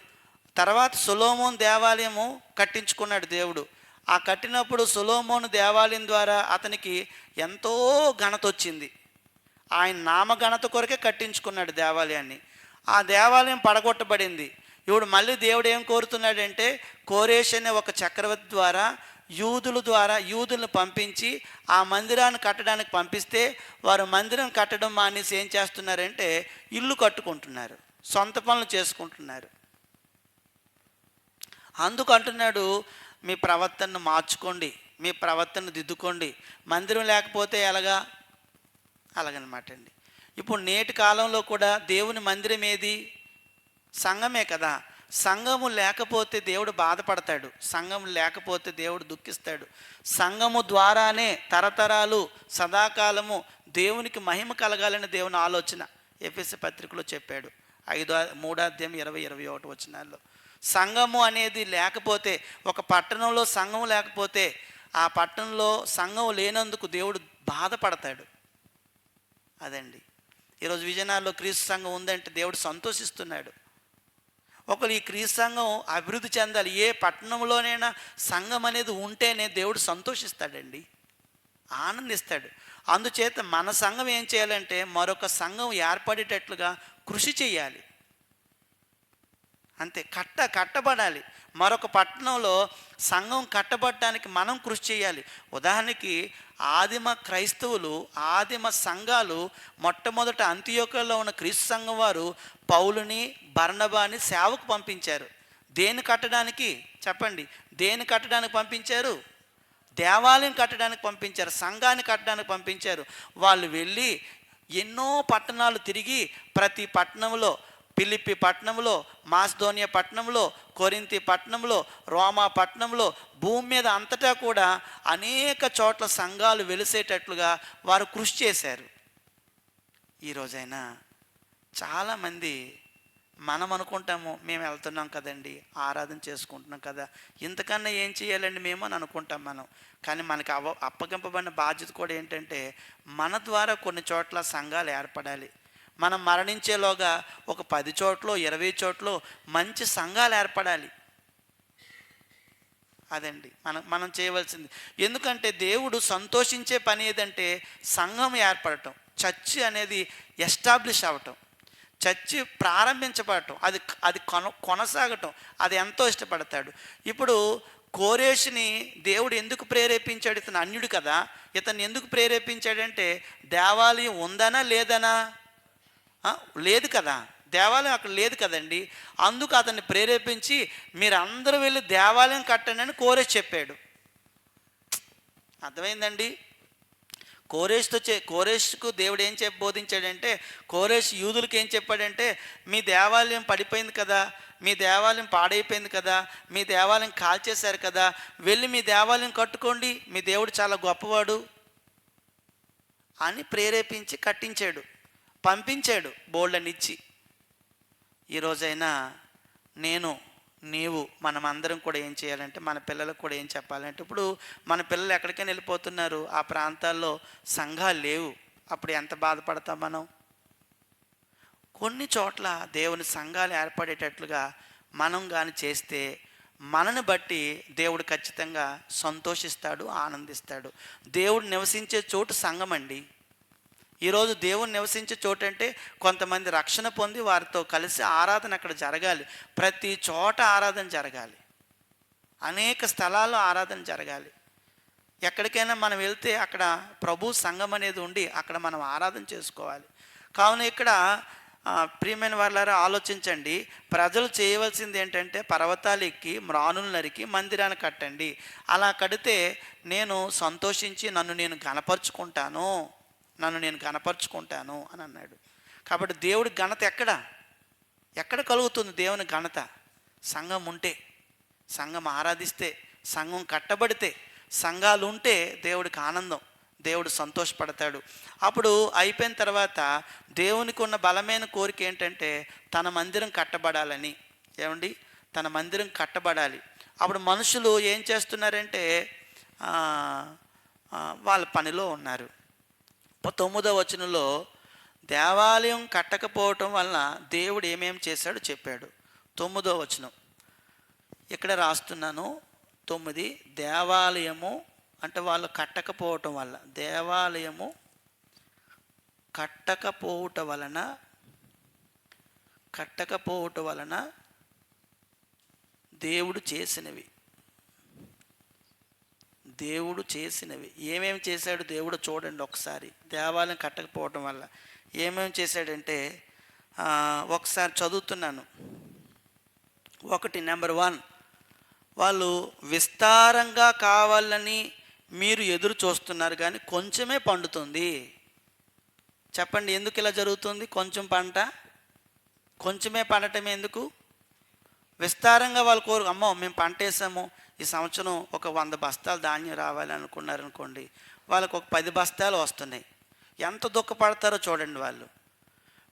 తర్వాత సొలొమోను దేవాలయము కట్టించుకున్నాడు దేవుడు. ఆ కట్టినప్పుడు సొలొమోను దేవాలయం ద్వారా అతనికి ఎంతో ఘనత వచ్చింది. ఆయన నామఘనత కొరకే కట్టించుకున్నాడు దేవాలయాన్ని. ఆ దేవాలయం పడగొట్టబడింది. ఇప్పుడు మళ్ళీ దేవుడు ఏం కోరుతున్నాడంటే, కోరేష్ అనే ఒక చక్రవర్తి ద్వారా యూదులను పంపించి ఆ మందిరాన్ని కట్టడానికి పంపిస్తే వారు మందిరం కట్టడం మానేసి ఏం చేస్తున్నారంటే ఇల్లు కట్టుకుంటున్నారు, సొంత పనులు చేసుకుంటున్నారు. అందుకు అంటున్నాడు, మీ ప్రవర్తనను మార్చుకోండి, మీ ప్రవర్తనను దిద్దుకోండి. మందిరం లేకపోతే అలాగనమాట అండి. ఇప్పుడు నేటి కాలంలో కూడా దేవుని మందిరం ఏది? సంఘమే కదా. సంఘము లేకపోతే దేవుడు బాధపడతాడు, సంఘము లేకపోతే దేవుడు దుఃఖిస్తాడు. సంఘము ద్వారానే తరతరాలు సదాకాలము దేవునికి మహిమ కలగాలని దేవుని ఆలోచన ఎఫెసీ పత్రికలో చెప్పాడు. 3:20-21 వచనాల్లో. సంఘము అనేది లేకపోతే, ఒక పట్టణంలో సంఘం లేకపోతే ఆ పట్టణంలో సంఘం లేనందుకు దేవుడు బాధపడతాడు. అదండి. ఈరోజు విజయనగరంలో క్రీస్తు సంఘం ఉందంటే దేవుడు సంతోషిస్తున్నాడు. ఒకరు ఈ క్రీస్తు సంఘం అభివృద్ధి చెందాలి, ఏ పట్టణంలోనైనా సంఘం అనేది ఉంటేనే దేవుడు సంతోషిస్తాడండి, ఆనందిస్తాడు. అందుచేత మన సంఘం ఏం చేయాలంటే మరొక సంఘం ఏర్పడేటట్లుగా కృషి చేయాలి. అంతే. కట్టబడాలి. మరొక పట్టణంలో సంఘం కట్టబడటానికి మనం కృషి చేయాలి. ఉదాహరణకి ఆదిమ క్రైస్తవులు, ఆదిమ సంఘాలు మొట్టమొదట అంతియోక్యలో ఉన్న క్రీస్తు సంఘం వారు పౌలుని, బర్నబాని సేవకు పంపించారు. దేన్ని కట్టడానికి చెప్పండి? దేన్ని కట్టడానికి పంపించారు? దేవాలయం కట్టడానికి పంపించారు, సంఘాన్ని కట్టడానికి పంపించారు. వాళ్ళు వెళ్ళి ఎన్నో పట్టణాలు తిరిగి ప్రతి పట్టణంలో, ఫిలిప్పి పట్టణంలో, మాసిదోనియా పట్టణంలో, కొరింథీ పట్టణంలో, రోమా పట్టణంలో, భూమి మీద అంతటా కూడా అనేక చోట్ల సంఘాలు వెలిసేటట్లుగా వారు కృషి చేశారు. ఈరోజైనా చాలామంది మనం అనుకుంటాము, మేము వెళ్తున్నాం కదండి, ఆరాధన చేసుకుంటున్నాం కదా, ఇంతకన్నా ఏం చేయాలండి మేము అని అనుకుంటాం మనం. కానీ మనకి అప్పగింపబడిన బాధ్యత కూడా ఏంటంటే మన ద్వారా కొన్ని చోట్ల సంఘాలు ఏర్పడాలి. మనం మరణించేలోగా ఒక 10 చోట్ల 20 చోట్ల మంచి సంఘాలు ఏర్పడాలి. అదండి మనం చేయవలసింది. ఎందుకంటే దేవుడు సంతోషించే పని ఏదంటే సంఘం ఏర్పడటం, చర్చ్ అనేది ఎస్టాబ్లిష్ అవ్వటం, చర్చి ప్రారంభించబడటం, అది కొనసాగటం, అది ఎంతో ఇష్టపడతాడు. ఇప్పుడు కోరేషుని దేవుడు ఎందుకు ప్రేరేపించాడు? ఇతను అన్యుడు కదా, ఇతను ఎందుకు ప్రేరేపించాడంటే దేవాలయం ఉందనా లేదనా? లేదు కదా, దేవాలయం అక్కడ లేదు కదండి. అందుకు అతన్ని ప్రేరేపించి మీరు అందరూ వెళ్ళి దేవాలయం కట్టండి అని కోరేష్ చెప్పాడు. అర్థమైందండి? కోరేష్కు దేవుడు ఏం బోధించాడంటే, కోరేష్ యూదులకు ఏం చెప్పాడంటే, మీ దేవాలయం పడిపోయింది కదా, మీ దేవాలయం పాడైపోయింది కదా, మీ దేవాలయం కాల్చేశారు కదా, వెళ్ళి మీ దేవాలయం కట్టుకోండి, మీ దేవుడు చాలా గొప్పవాడు అని ప్రేరేపించి కట్టించాడు, పంపించాడు బోల్డనిచ్చి. ఈరోజైనా నీవు మనమందరం కూడా ఏం చేయాలంటే, మన పిల్లలకు కూడా ఏం చెప్పాలంటే, ఇప్పుడు మన పిల్లలు ఎక్కడికైనా వెళ్ళిపోతున్నారు, ఆ ప్రాంతాల్లో సంఘాలు లేవు, అప్పుడు ఎంత బాధపడతాం మనం? కొన్ని చోట్ల దేవుని సంఘాలు ఏర్పడేటట్లుగా మనం కానీ చేస్తే మనని బట్టి దేవుడు ఖచ్చితంగా సంతోషిస్తాడు, ఆనందిస్తాడు. దేవుడు నివసించే చోటు సంఘం అండి. ఈరోజు దేవుడు నివసించే చోటు అంటే కొంతమంది రక్షణ పొంది వారితో కలిసి ఆరాధన అక్కడ జరగాలి. ప్రతి చోట ఆరాధన జరగాలి, అనేక స్థలాల్లో ఆరాధన జరగాలి. ఎక్కడికైనా మనం వెళ్తే అక్కడ ప్రభు సంఘం అనేది ఉండి అక్కడ మనం ఆరాధన చేసుకోవాలి. కావున ఇక్కడ ప్రియమైన వాళ్ళారా ఆలోచించండి. ప్రజలు చేయవలసింది ఏంటంటే పర్వతాలు ఎక్కి మ్రానులు నరికి మందిరాన్ని కట్టండి. అలా కడితే నేను సంతోషించి నన్ను నేను గణపరుచుకుంటాను అని అన్నాడు. కాబట్టి దేవుడి ఘనత ఎక్కడ కలుగుతుంది? దేవుని ఘనత సంఘం ఉంటే, సంఘం ఆరాధిస్తే, సంఘం కట్టబడితే, సంఘాలు ఉంటే దేవుడికి ఆనందం, దేవుడు సంతోషపడతాడు. అప్పుడు అయిపోయిన తర్వాత దేవునికి ఉన్న బలమైన కోరిక ఏంటంటే తన మందిరం కట్టబడాలని. ఏమండి? తన మందిరం కట్టబడాలి. అప్పుడు మనుషులు ఏం చేస్తున్నారంటే వాళ్ళ పనిలో ఉన్నారు. 9వ వచనంలో దేవాలయం కట్టకపోవటం వలన దేవుడు ఏమేం చేశాడో చెప్పాడు. 9వ వచనం ఇక్కడ రాస్తున్నాను. 9 దేవాలయము అంటే వాళ్ళు కట్టకపోవటం వల్ల, దేవాలయము కట్టకపోవటం వలన దేవుడు చేసినవి ఏమేమి చేశాడు దేవుడు చూడండి ఒకసారి. దేవాలయం కట్టకపోవటం వల్ల ఏమేమి చేశాడంటే ఒకసారి చదువుతున్నాను. 1 నెంబర్ 1, వాళ్ళు విస్తారంగా కావాలని మీరు ఎదురు చూస్తున్నారు కానీ కొంచెమే పండుతుంది. చెప్పండి, ఎందుకు ఇలా జరుగుతుంది? కొంచెమే పండటం ఎందుకు? విస్తారంగా వాళ్ళు అమ్మో మేము పంట వేసాము, ఈ సంవత్సరం ఒక 100 బస్తాలు ధాన్యం రావాలి అనుకున్నారనుకోండి, వాళ్ళకు ఒక 10 బస్తాలు వస్తున్నాయి. ఎంత దుఃఖపడతారో చూడండి వాళ్ళు.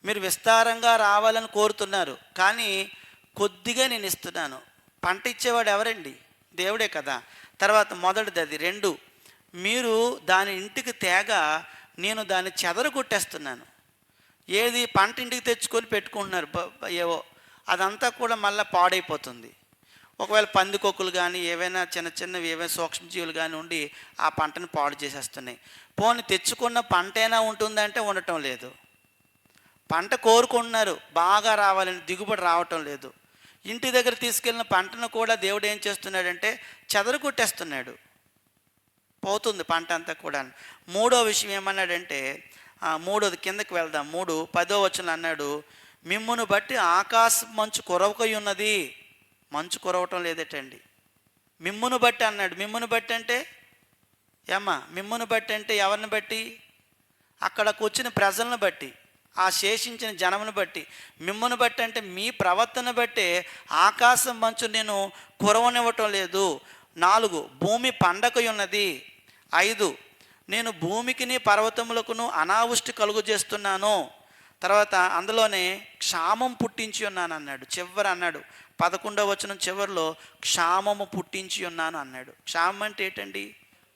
మీరు విస్తారంగా రావాలని కోరుతున్నారు కానీ కొద్దిగా నేను ఇస్తున్నాను. పంట ఇచ్చేవాడు ఎవరండి? దేవుడే కదా. తర్వాత మొదటిది అది. 2, మీరు దాని ఇంటికి తేగ నేను దాన్ని చెదరగొట్టేస్తున్నాను. ఏది? పంట ఇంటికి తెచ్చుకొని పెట్టుకుంటున్నారు ఏవో, అదంతా కూడా మళ్ళీ పాడైపోతుంది. ఒకవేళ పందికొక్కులు కానీ ఏవైనా చిన్నవి ఏవైనా సూక్ష్మజీవులు కానీ ఉండి ఆ పంటను పాడు చేసేస్తున్నాయి. పోనీ తెచ్చుకున్న పంట అయినా ఉంటుందంటే ఉండటం లేదు. పంట కోరుకుంటున్నారు బాగా రావాలని, దిగుబడి రావటం లేదు. ఇంటి దగ్గర తీసుకెళ్ళిన పంటను కూడా దేవుడు ఏం చేస్తున్నాడంటే చెదరు కొట్టేస్తున్నాడు, పోతుంది పంట అంతా కూడా. మూడో విషయం ఏమన్నాడంటే, మూడోది కిందకి వెళ్దాం, 3:10 వచనం అన్నాడు, మిమ్మును బట్టి ఆకాశం మంచు కురవకై ఉన్నది. మంచు కురవటం లేదటండి, మిమ్మును బట్టి అన్నాడు. మిమ్మును బట్టి అంటే మిమ్మును బట్టి అంటే ఎవరిని బట్టి? అక్కడకు వచ్చిన ప్రజలను బట్టి, ఆ శేషించిన జనమును బట్టి. మిమ్మును బట్టి అంటే మీ ప్రవర్తన బట్టే ఆకాశం మంచు నేను కురవనివ్వటం లేదు. 4, భూమి పండకై ఉన్నది. 5, నేను భూమికిని పర్వతములకును అనావృష్టి కలుగు చేస్తున్నాను. తర్వాత అందులోనే క్షామం పుట్టించి ఉన్నాను అన్నాడు. చివరి అన్నాడు 11వ వచనం చివరిలో, క్షామము పుట్టించి ఉన్నాను అన్నాడు. క్షామం అంటే ఏంటండి?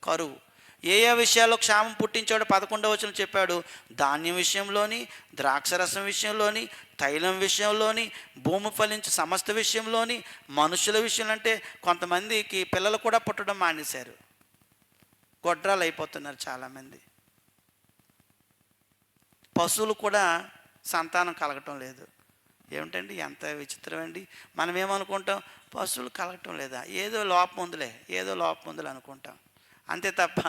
కరువు. ఏ విషయాల్లో క్షామం పుట్టించాడో 11వ వచనం చెప్పాడు. ధాన్యం విషయంలోని, ద్రాక్షరసం విషయంలోని, తైలం విషయంలోని, భూమి ఫలించే సమస్త విషయంలోని, మనుషుల విషయంలో. అంటే కొంతమందికి పిల్లలు కూడా పుట్టడం మానేశారు, గొడ్రాలు అయిపోతున్నారు చాలామంది. పశువులు కూడా సంతానం కలగటం లేదు. ఏమిటండి, ఎంత విచిత్రం అండి. మనం ఏమనుకుంటాం, పశువులు కలగటం లేదా, ఏదో లోపం ఉందిలే, ఏదో లోపం ఉందిలే అనుకుంటాం. అంతే తప్ప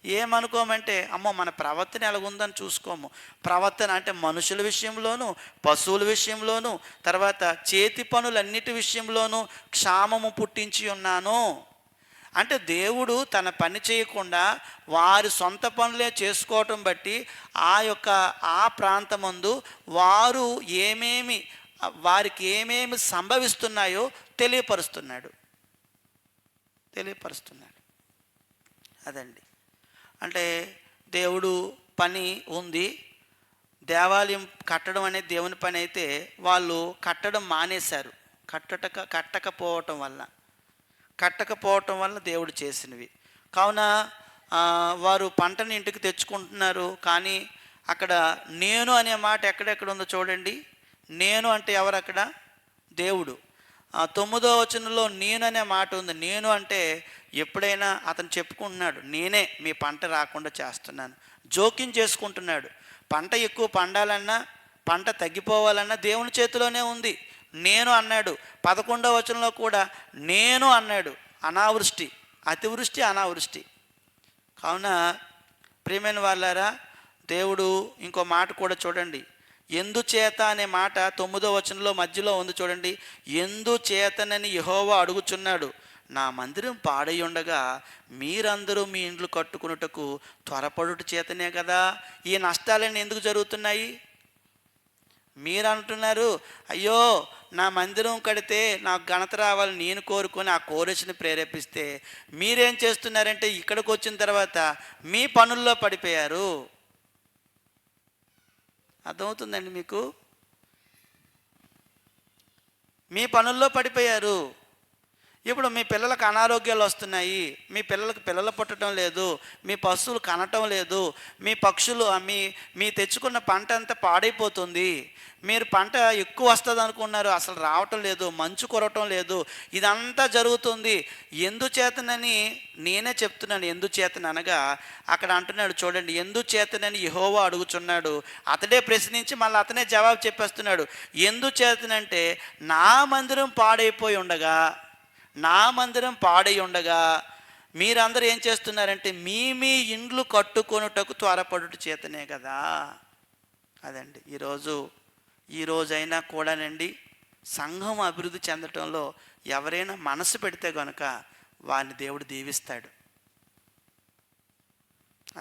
ఏమనుకోమంటే, అమ్మో మన ప్రవర్తన ఎలాగుందని చూసుకోము. ప్రవర్తన అంటే మనుషుల విషయంలోనూ, పశువుల విషయంలోనూ, తర్వాత చేతి పనులన్నిటి విషయంలోనూ క్షామము పుట్టించి ఉన్నాను. అంటే దేవుడు తన పని చేయకుండా వారి సొంత పనులే చేసుకోవటం బట్టి ఆ ప్రాంతమందు వారికి ఏమేమి సంభవిస్తున్నాయో తెలియపరుస్తున్నాడు. అదండి. అంటే దేవుడు పని ఉంది. దేవాలయం కట్టడం అనేది దేవుని పని అయితే వాళ్ళు కట్టడం మానేశారు, కట్టకపోవటం వల్ల దేవుడు చేసినవి. కావున వారు పంటని ఇంటికి తెచ్చుకుంటున్నారు. కానీ అక్కడ నేను అనే మాట ఎక్కడెక్కడ ఉందో చూడండి. నేను అంటే ఎవరు అక్కడ? దేవుడు. 9వ వచనంలో నేను అనే మాట ఉంది. నేను అంటే ఎప్పుడైనా అతను చెప్పుకుంటున్నాడు, నేనే మీ పంట రాకుండా చేస్తున్నాను. జోక్యం చేసుకుంటున్నాడు. పంట ఎక్కువ పండాలన్నా, పంట తగ్గిపోవాలన్నా దేవుని చేతిలోనే ఉంది. నేను అన్నాడు. 11వ వచనంలో కూడా నేను అన్నాడు. అనావృష్టి, అతివృష్టి, అనావృష్టి. కావున ప్రియమైన వాళ్ళారా, దేవుడు ఇంకో మాట కూడా చూడండి. ఎందుచేత అనే మాట 9వ వచనంలో మధ్యలో ఉంది చూడండి. ఎందుచేతనని యెహోవా అడుగుచున్నాడు, నా మందిరం పాడై ఉండగా మీరందరూ మీ ఇండ్లు కట్టుకున్నటకు త్వరపడుట చేతనే కదా ఈ నష్టాలన్నీ ఎందుకు జరుగుతున్నాయి? మీరు అంటున్నారు, అయ్యో నా మందిరం కడితే నాకు ఘనత రావాలని నేను కోరుకొని ఆ కోరికను ప్రేరేపిస్తే, మీరేం చేస్తున్నారంటే ఇక్కడికి వచ్చిన తర్వాత మీ పనుల్లో పడిపోయారు. అర్థమవుతుందండి మీకు? మీ పనుల్లో పడిపోయారు. ఇప్పుడు మీ పిల్లలకు అనారోగ్యాలు వస్తున్నాయి, మీ పిల్లలకు పిల్లలు పుట్టడం లేదు, మీ పశువులు కనటం లేదు, మీ పక్షులు మీ తెచ్చుకున్న పంట అంతా పాడైపోతుంది. మీరు పంట ఎక్కువ వస్తుంది అనుకున్నారు, అసలు రావటం లేదు, మంచు కురవటం లేదు. ఇదంతా జరుగుతుంది. ఎందుచేతనని నేనే చెప్తున్నాను. ఎందుచేతననగా అక్కడ అంటున్నాడు చూడండి, ఎందుచేతనని యెహోవా అడుగుచున్నాడు. అతడే ప్రశ్నించి మళ్ళీ అతనే జవాబు చెప్పేస్తున్నాడు. ఎందుచేతనంటే నా మందిరం పాడై ఉండగా మీరందరూ ఏం చేస్తున్నారంటే మీ ఇండ్లు కట్టుకొనుటకు త్వరపడుట చేతనే కదా. అదండి ఈ రోజైనా కూడానండి సంఘం అభివృద్ధి చెందటంలో ఎవరైనా మనసు పెడితే కనుక వారిని దేవుడు దీవిస్తాడు.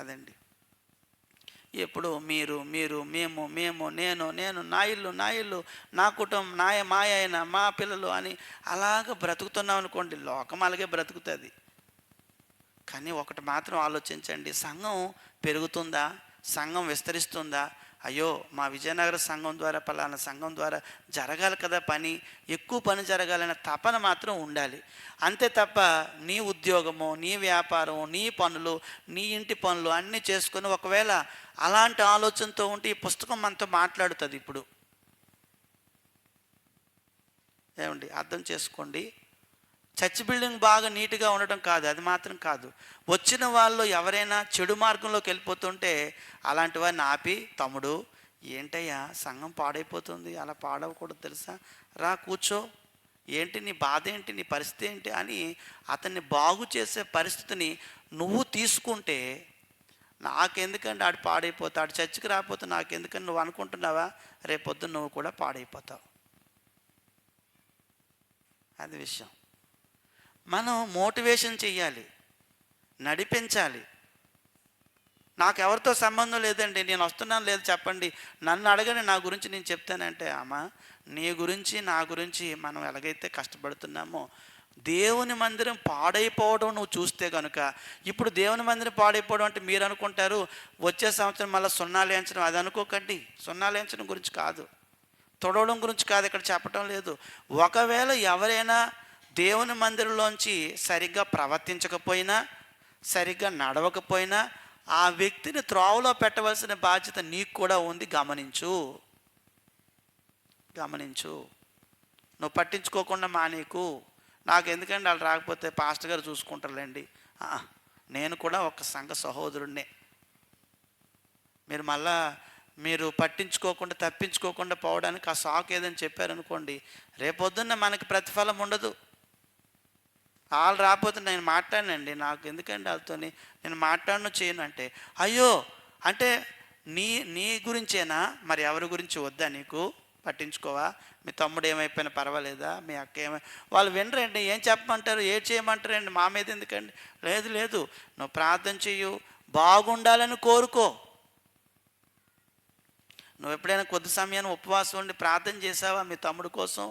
అదండి. ఎప్పుడు మీరు మేము నేను నా ఇల్లు నా కుటుంబం మా ఆయన మా పిల్లలు అని అలాగ బ్రతుకుతున్నాం అనుకోండి, లోకం అలాగే బ్రతుకుతుంది. కానీ ఒకటి మాత్రం ఆలోచించండి, సంఘం పెరుగుతుందా, సంఘం విస్తరిస్తుందా? అయ్యో మా విజయనగర సంఘం ద్వారా పలానా సంఘం ద్వారా జరగాలి కదా, ఎక్కువ పని జరగాలనే తపన మాత్రం ఉండాలి. అంతే తప్ప నీ ఉద్యోగము, నీ వ్యాపారం, నీ పనులు, నీ ఇంటి పనులు అన్నీ చేసుకొని ఒకవేళ అలాంటి ఆలోచనతో ఉంటే ఈ పుస్తకం మనతో మాట్లాడుతుంది. ఇప్పుడు ఏమండి, అర్థం చేసుకోండి. చర్చ్ బిల్డింగ్ బాగా నీట్గా ఉండటం కాదు, అది మాత్రం కాదు. వచ్చిన వాళ్ళు ఎవరైనా చెడు మార్గంలోకి వెళ్ళిపోతుంటే అలాంటి వారిని ఆపి, తమ్ముడు ఏంటయ్యా సంఘం పాడైపోతుంది, అలా పాడవకూడదు తెలుసా, రా కూర్చో, ఏంటి నీ బాధ ఏంటి, నీ పరిస్థితి ఏంటి అని అతన్ని బాగు చేసే పరిస్థితిని నువ్వు తీసుకుంటే, నాకెందుకండి ఆడు పాడైపోతాడు, చర్చికి రాకపోతే నాకెందుకని నువ్వు అనుకుంటున్నావా, రేపొద్దున నువ్వు కూడా పాడైపోతావు. అది విషయం. మనం మోటివేషన్ చెయ్యాలి, నడిపించాలి. నాకు ఎవరితో సంబంధం లేదండి, నేను వస్తున్నాను లేదు చెప్పండి, నన్ను అడగండి నా గురించి నేను చెప్తానంటే, అమ్మ నీ గురించి నా గురించి మనం ఎలాగైతే కష్టపడుతున్నామో, దేవుని మందిరం పాడైపోవడం నువ్వు చూస్తే కనుక, ఇప్పుడు దేవుని మందిరం పాడైపోవడం అంటే మీరు అనుకుంటారు వచ్చే సంవత్సరం మళ్ళీ సున్నాలు వేయించడం, అది అనుకోకండి. సున్నాలు వేయించడం గురించి కాదు, తొడవడం గురించి కాదు, ఇక్కడ చెప్పటం లేదు. ఒకవేళ ఎవరైనా దేవుని మందిరంలోంచి సరిగ్గా ప్రవర్తించకపోయినా, సరిగ్గా నడవకపోయినా, ఆ వ్యక్తిని త్రోవలో పెట్టవలసిన బాధ్యత నీకు కూడా ఉంది. గమనించు. నువ్వు పట్టించుకోకుండా మానేకు. నాకు ఎందుకంటే వాళ్ళు రాకపోతే పాస్టర్ గారు చూసుకుంటారులేండి. నేను కూడా ఒక సంఘ సహోదరుడినే. మీరు పట్టించుకోకుండా తప్పించుకోకుండా పోవడానికి ఆ సాకు ఏదని చెప్పారనుకోండి, రేపొద్దున్న మనకి ప్రతిఫలం ఉండదు. వాళ్ళు రాకపోతే నేను మాట్లాడనండి, నాకు ఎందుకండి వాళ్ళతో నేను మాట్లాడను చేయను అంటే, అయ్యో అంటే నీ గురించేనా, మరి ఎవరి గురించి వద్దా నీకు, పట్టించుకోవా? మీ తమ్ముడు ఏమైపోయినా పర్వాలేదా, మీ అక్క వాళ్ళు వినరండి. ఏం చెప్పమంటారు, ఏం చేయమంటారండి, మా మీద ఎందుకండి? లేదు, నువ్వు ప్రార్థన చెయ్యు, బాగుండాలని కోరుకో. నువ్వు ఎప్పుడైనా కొద్ది సమయాన్ని ఉపవాసం ఉండి ప్రార్థన చేసావా? మీ తమ్ముడు కోసం,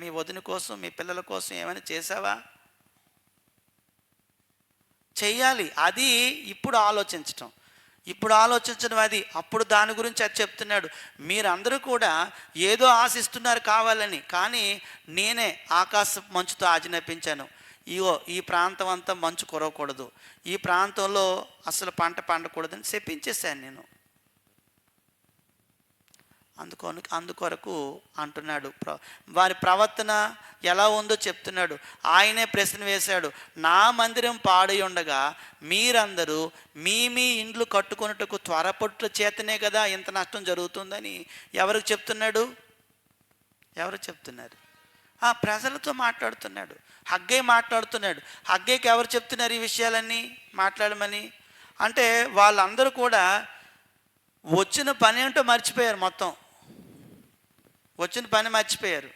మీ వదిన కోసం, మీ పిల్లల కోసం ఏమైనా చేసావా? చెయ్యాలి. అది ఇప్పుడు ఆలోచించడం అది. అప్పుడు దాని గురించి అది చెప్తున్నాడు. మీరందరూ కూడా ఏదో ఆశిస్తున్నారు కావాలని, కానీ నేనే ఆకాశ మంచుతో ఆజ్ఞాపించాను, ఈ ప్రాంతం అంతా మంచు కురవకూడదు, ఈ ప్రాంతంలో అసలు పంట పండకూడదని చెప్పించేశాను నేను. అందుకొరకు అంటున్నాడు. వారి ప్రవర్తన ఎలా ఉందో చెప్తున్నాడు. ఆయనే ప్రశ్న వేశాడు, నా మందిరం పాడై ఉండగా మీరందరూ మీ ఇండ్లు కట్టుకొనుటకు త్వరపట్ల చేతనే కదా ఇంత నష్టం జరుగుతుందని ఎవరికి చెప్తున్నారు? ప్రజలతో మాట్లాడుతున్నాడు. హగ్గై మాట్లాడుతున్నాడు. హగ్గైకి ఎవరు చెప్తున్నారు ఈ విషయాలన్నీ మాట్లాడమని? అంటే వాళ్ళందరూ కూడా వచ్చిన పని ఏంటో మర్చిపోయారు. మొత్తం వచ్చిన పని మర్చిపోయారు.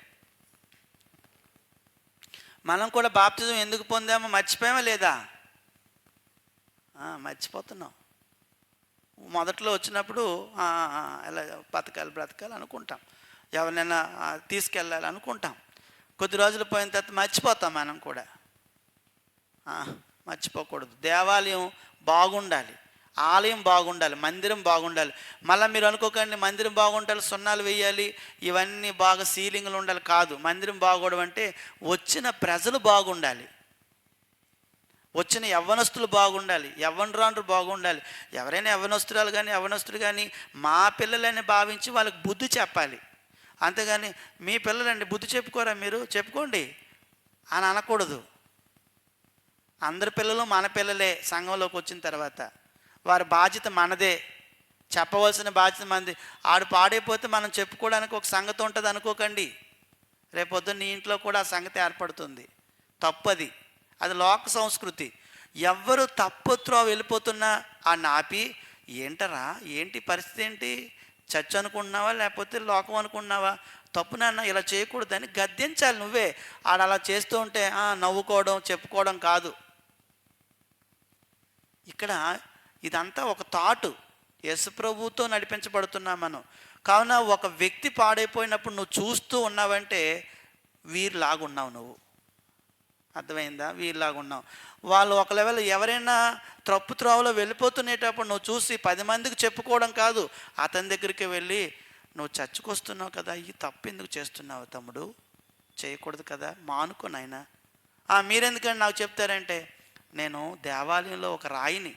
మనం కూడా బాప్తిజం ఎందుకు పొందామో మర్చిపోయామా లేదా? మర్చిపోతున్నాం. మొదట్లో వచ్చినప్పుడు ఎలా బ్రతకాలి అనుకుంటాం, ఎవరినైనా తీసుకెళ్ళాలి అనుకుంటాం. కొద్ది రోజులు పోయిన తర్వాత మర్చిపోతాం. మనం కూడా మర్చిపోకూడదు. దేవాలయం బాగుండాలి, ఆలయం బాగుండాలి, మందిరం బాగుండాలి. మళ్ళీ మీరు అనుకోకండి మందిరం బాగుండాలి, సున్నాలు వేయాలి, ఇవన్నీ బాగా సీలింగ్లు ఉండాలి. కాదు, మందిరం బాగోవడం అంటే వచ్చిన ప్రజలు బాగుండాలి, వచ్చిన యవ్వనస్తులు బాగుండాలి, యవ్వనరాండ్రు బాగుండాలి. ఎవరైనా యవ్వనస్తుడు కానీ మా పిల్లలని భావించి వాళ్ళకి బుద్ధి చెప్పాలి. అంతేగాని మీ పిల్లలండి బుద్ధి చెప్పుకోరా, మీరు చెప్పుకోండి అని అనకూడదు. అందరి పిల్లలు మన పిల్లలే. సంఘంలోకి వచ్చిన తర్వాత వారి బాధ్యత మనదే, చెప్పవలసిన బాధ్యత మనది. ఆడు పాడైపోతే మనం చెప్పుకోవడానికి ఒక సంగతి ఉంటుంది అనుకోకండి. రేపొద్దున్న నీ ఇంట్లో కూడా ఆ సంగతి ఏర్పడుతుంది. తప్పది, అది లోక సంస్కృతి. ఎవ్వరు తప్పుత్రో వెళ్ళిపోతున్నా ఆ నాపి, ఏంటి పరిస్థితి ఏంటి, చర్చ్ అనుకుంటున్నావా లేకపోతే లోకం అనుకుంటున్నావా, తప్పు నాన్న ఇలా చేయకూడదని గద్దించాలి నువ్వే. ఆడ అలా చేస్తూ ఉంటే నవ్వుకోవడం చెప్పుకోవడం కాదు. ఇక్కడ ఇదంతా ఒక థాటు, యేసు ప్రభువుతో నడిపించబడుతున్నాం మనం. కావున ఒక వ్యక్తి పాడైపోయినప్పుడు నువ్వు చూస్తూ ఉన్నావంటే వీరిలాగున్నావు నువ్వు. అర్థమైందా? వీరిలాగున్నావు. వాళ్ళు ఒక లెవెల్ ఎవరైనా తప్పు త్రోవలో వెళ్ళిపోతునేటప్పుడు నువ్వు చూసి 10 మందికి చెప్పుకోవడం కాదు, అతని దగ్గరికి వెళ్ళి, నువ్వు చర్చకు వస్తున్నావు కదా, ఈ తప్పు ఎందుకు చేస్తున్నావు తమ్ముడు, చేయకూడదు కదా, మానుకో నాయనా. మీరెందుకంటే నాకు చెప్తారంటే, నేను దేవాలయంలో ఒక రాయిని.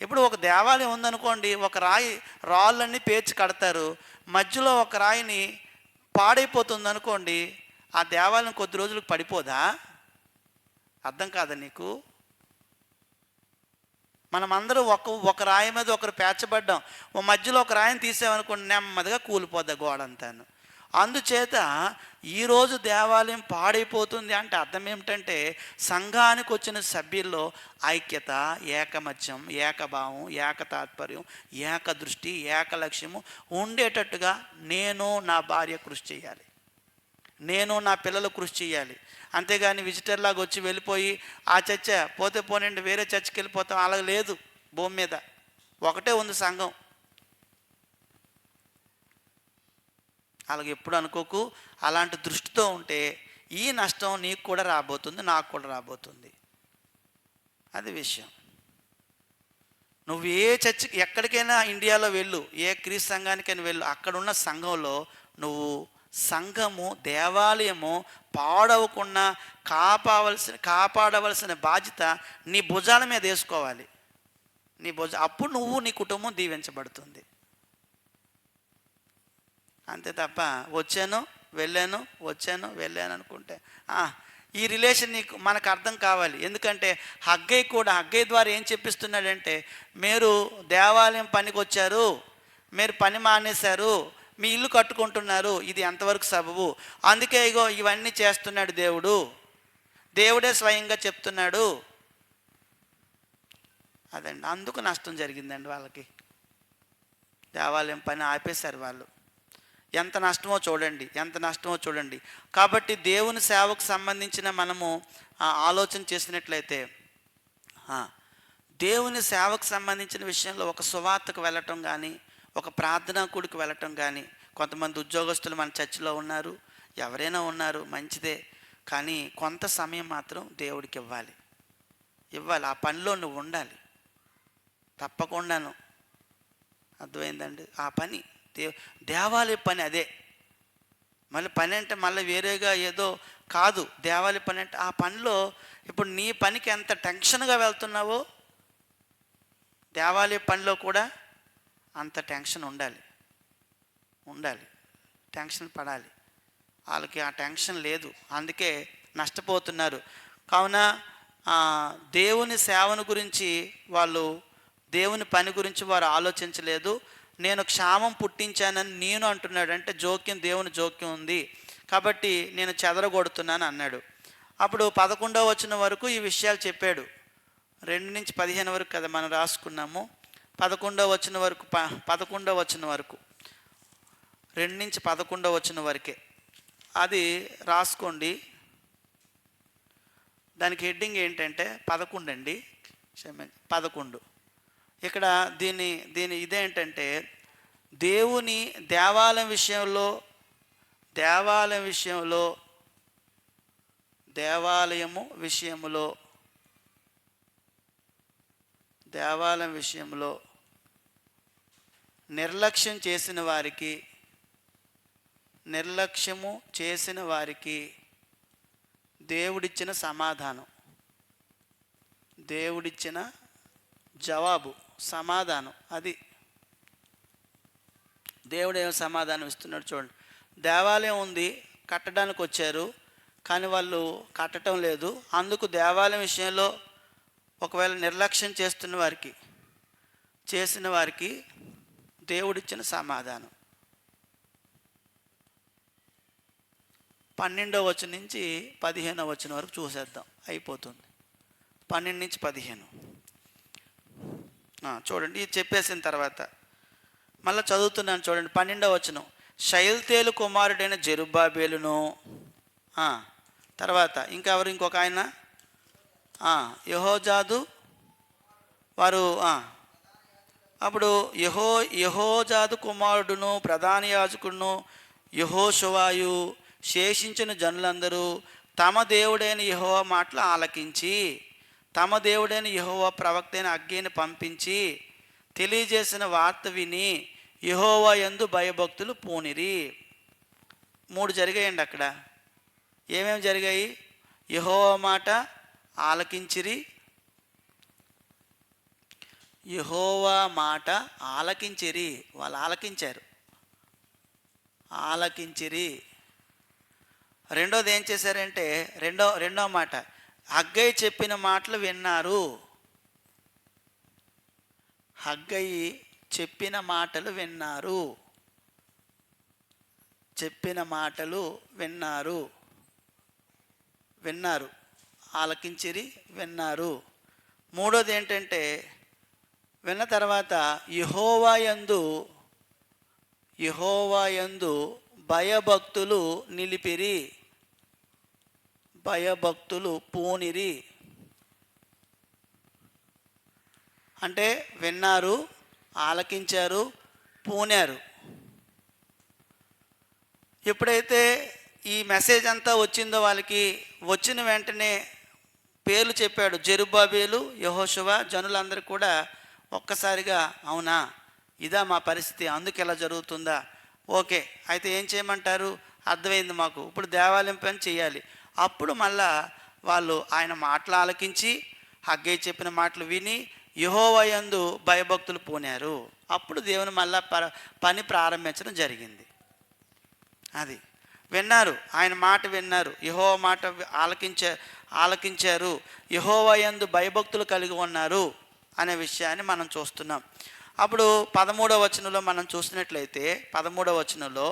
ఇప్పుడు ఒక దేవాలయం ఉందనుకోండి, ఒక రాళ్ళన్నీ పేర్చి కడతారు, మధ్యలో ఒక రాయిని పాడైపోతుంది అనుకోండి, ఆ దేవాలయం కొద్ది రోజులకు పడిపోదా? అర్థం కాదా నీకు? మనమందరూ ఒక రాయి మీద ఒకరు పేర్చబడ్డాం. ఓ మధ్యలో ఒక రాయిని తీసామనుకోండి, నెమ్మదిగా కూలిపోద్ది గోడ అంతాను. అందుచేత ఈరోజు దేవాలయం పాడైపోతుంది అంటే అర్థం ఏమిటంటే, సంఘానికి వచ్చిన సభ్యుల్లో ఐక్యత, ఏకమత్యం, ఏకభావం, ఏకతాత్పర్యం, ఏకదృష్టి, ఏకలక్ష్యము ఉండేటట్టుగా నేను నా భార్య కృషి చేయాలి, నేను నా పిల్లలు కృషి చేయాలి. అంతేగాని విజిటర్లాగా వచ్చి వెళ్ళిపోయి ఆ చర్చ పోతే పోనండి వేరే చర్చికి వెళ్ళిపోతాం, అలా లేదు. భూమి మీద ఒకటే ఉంది సంఘం. అలాగే ఎప్పుడు అనుకోకు. అలాంటి దృష్టితో ఉంటే ఈ నష్టం నీకు కూడా రాబోతుంది, నాకు కూడా రాబోతుంది. అది విషయం. నువ్వు ఏ చర్చికి ఎక్కడికైనా ఇండియాలో వెళ్ళు, ఏ క్రీస్తు సంఘానికైనా వెళ్ళు, అక్కడున్న సంఘంలో నువ్వు సంఘము, దేవాలయము పాడవకుండా కాపాడవలసిన బాధ్యత నీ భుజాల మీద వేసుకోవాలి. అప్పుడు నువ్వు నీ కుటుంబం దీవించబడుతుంది. అంతే తప్ప వచ్చాను వెళ్ళాను అనుకుంటే ఈ రిలేషన్ మనకు అర్థం కావాలి. ఎందుకంటే హగ్గై ద్వారా ఏం చెప్పిస్తున్నాడంటే, మీరు దేవాలయం పనికి వచ్చారు, మీరు పని మానేశారు, మీ ఇల్లు కట్టుకుంటున్నారు, ఇది ఎంతవరకు సబబు? అందుకే ఇగో ఇవన్నీ చేస్తున్నాడు దేవుడే స్వయంగా చెప్తున్నాడు. అదండి, అందుకు నష్టం జరిగిందండి వాళ్ళకి. దేవాలయం పని ఆపేశారు వాళ్ళు. ఎంత నష్టమో చూడండి. కాబట్టి దేవుని సేవకు సంబంధించిన మనము ఆలోచన చేసినట్లయితే, దేవుని సేవకు సంబంధించిన విషయంలో ఒక సువార్తకు వెళ్ళటం కానీ, ఒక ప్రార్థనా కూడికి వెళ్ళటం కానీ, కొంతమంది ఉద్యోగస్తులు మన చర్చిలో ఉన్నారు, ఎవరైనా ఉన్నారు, మంచిదే. కానీ కొంత సమయం మాత్రం దేవుడికి ఇవ్వాలి. ఆ పనిలో నువ్వు ఉండాలి తప్పకుండాను. అర్థమైందండి? ఆ పని దేవాలయ పని అదే. మళ్ళీ పని అంటే మళ్ళీ వేరేగా ఏదో కాదు. దేవాలయ పని అంటే ఆ పనిలో ఇప్పుడు నీ పనికి ఎంత టెన్షన్గా వెళ్తున్నావో, దేవాలయ పనిలో కూడా అంత టెన్షన్ ఉండాలి. టెన్షన్ పడాలి. వాళ్ళకి ఆ టెన్షన్ లేదు, అందుకే నష్టపోతున్నారు. కావున దేవుని సేవను గురించి వాళ్ళు, దేవుని పని గురించి వారు ఆలోచించలేదు. నేను క్షామం పుట్టించానని నేను అంటున్నాడు. అంటే దేవుని జోక్యం ఉంది కాబట్టి నేను చెదరగొడుతున్నాను అన్నాడు. అప్పుడు 11వ వచనం వరకు ఈ విషయాలు చెప్పాడు. 2 నుంచి 15 వరకు కదా మనం రాసుకున్నాము. 11వ వచనం వరకు 2 నుంచి 11వ వచనం వరకే అది రాసుకోండి. దానికి హెడ్డింగ్ ఏంటంటే 11 అండి, 11. ఇక్కడ దీని ఇదేంటంటే, దేవుని దేవాలయం విషయంలో నిర్లక్ష్యం చేసిన వారికి దేవుడిచ్చిన సమాధానం, దేవుడిచ్చిన జవాబు, సమాధానం. అది దేవుడు ఏం సమాధానం ఇస్తున్నాడు చూడండి. దేవాలయం ఉంది, కట్టడానికి వచ్చారు, కానీ వాళ్ళు కట్టడం లేదు. అందుకు దేవాలయం విషయంలో ఒకవేళ నిర్లక్ష్యం చేసిన వారికి దేవుడిచ్చిన సమాధానం. 12వ వచనం నుంచి 15వ వచనం వరకు చూసేద్దాం, అయిపోతుంది. 12 నుంచి 15 చూడండి. ఇది చెప్పేసిన తర్వాత మళ్ళీ చదువుతున్నాను చూడండి. 12వ వచనం. షయల్తేలు కుమారుడైన జెరుబ్బాబేలును, తర్వాత ఇంకొక ఆయన యెహోజాదు వారు, అప్పుడు యెహోజాదు కుమారుడును ప్రధాన యాజకుడును యెహోషువాయు శేషించిన జనులందరూ తమ దేవుడైన యెహోవా మాటలు ఆలకించి, తమ దేవుడైన యెహోవా ప్రవక్త అయిన హగ్గైని పంపించి తెలియజేసిన వార్త విని యెహోవా యందు భయభక్తులు పూనిరి. 3 జరిగాయండి అక్కడ. ఏమేమి జరిగాయి? యెహోవా మాట ఆలకించిరి, యెహోవా మాట ఆలకించిరి, వాళ్ళు ఆలకించిరి. రెండోది ఏం చేశారంటే, రెండో మాట, హగ్గై చెప్పిన మాటలు విన్నారు. హగ్గయి చెప్పిన మాటలు విన్నారు. చెప్పిన మాటలు విన్నారు. విన్నారు, ఆలకించిరి, విన్నారు. మూడోది ఏంటంటే, విన్న తర్వాత యెహోవా యందు భయభక్తులు నిలిపిరి, భయభక్తులు పూనిరి. అంటే విన్నారు, ఆలకించారు, పూనారు. ఎప్పుడైతే ఈ మెసేజ్ అంతా వచ్చిందో వాళ్ళకి, వచ్చిన వెంటనే పేర్లు చెప్పాడు. జెరుబ్బాబేలు, యెహోషువ, జనులందరూ కూడా ఒక్కసారిగా అవునా, ఇదా మా పరిస్థితి, అందుకు ఇలా జరుగుతుందా, ఓకే అయితే ఏం చేయమంటారు, అర్థమైంది మాకు, ఇప్పుడు దేవాలయం పని చేయాలి. అప్పుడు మళ్ళా వాళ్ళు ఆయన మాటలు ఆలకించి హగ్గై చెప్పిన మాటలు విని యెహోవా యందు భయభక్తులు పూనారు. అప్పుడు దేవుని మళ్ళా పని ప్రారంభించడం జరిగింది. అది విన్నారు, ఆయన మాట విన్నారు, యెహోవా మాట ఆలకించారు, యెహోవా యందు భయభక్తులు కలిగి ఉన్నారు అనే విషయాన్ని మనం చూస్తున్నాం. అప్పుడు 13వ వచనంలో మనం చూసినట్లయితే, 13వ వచనంలో,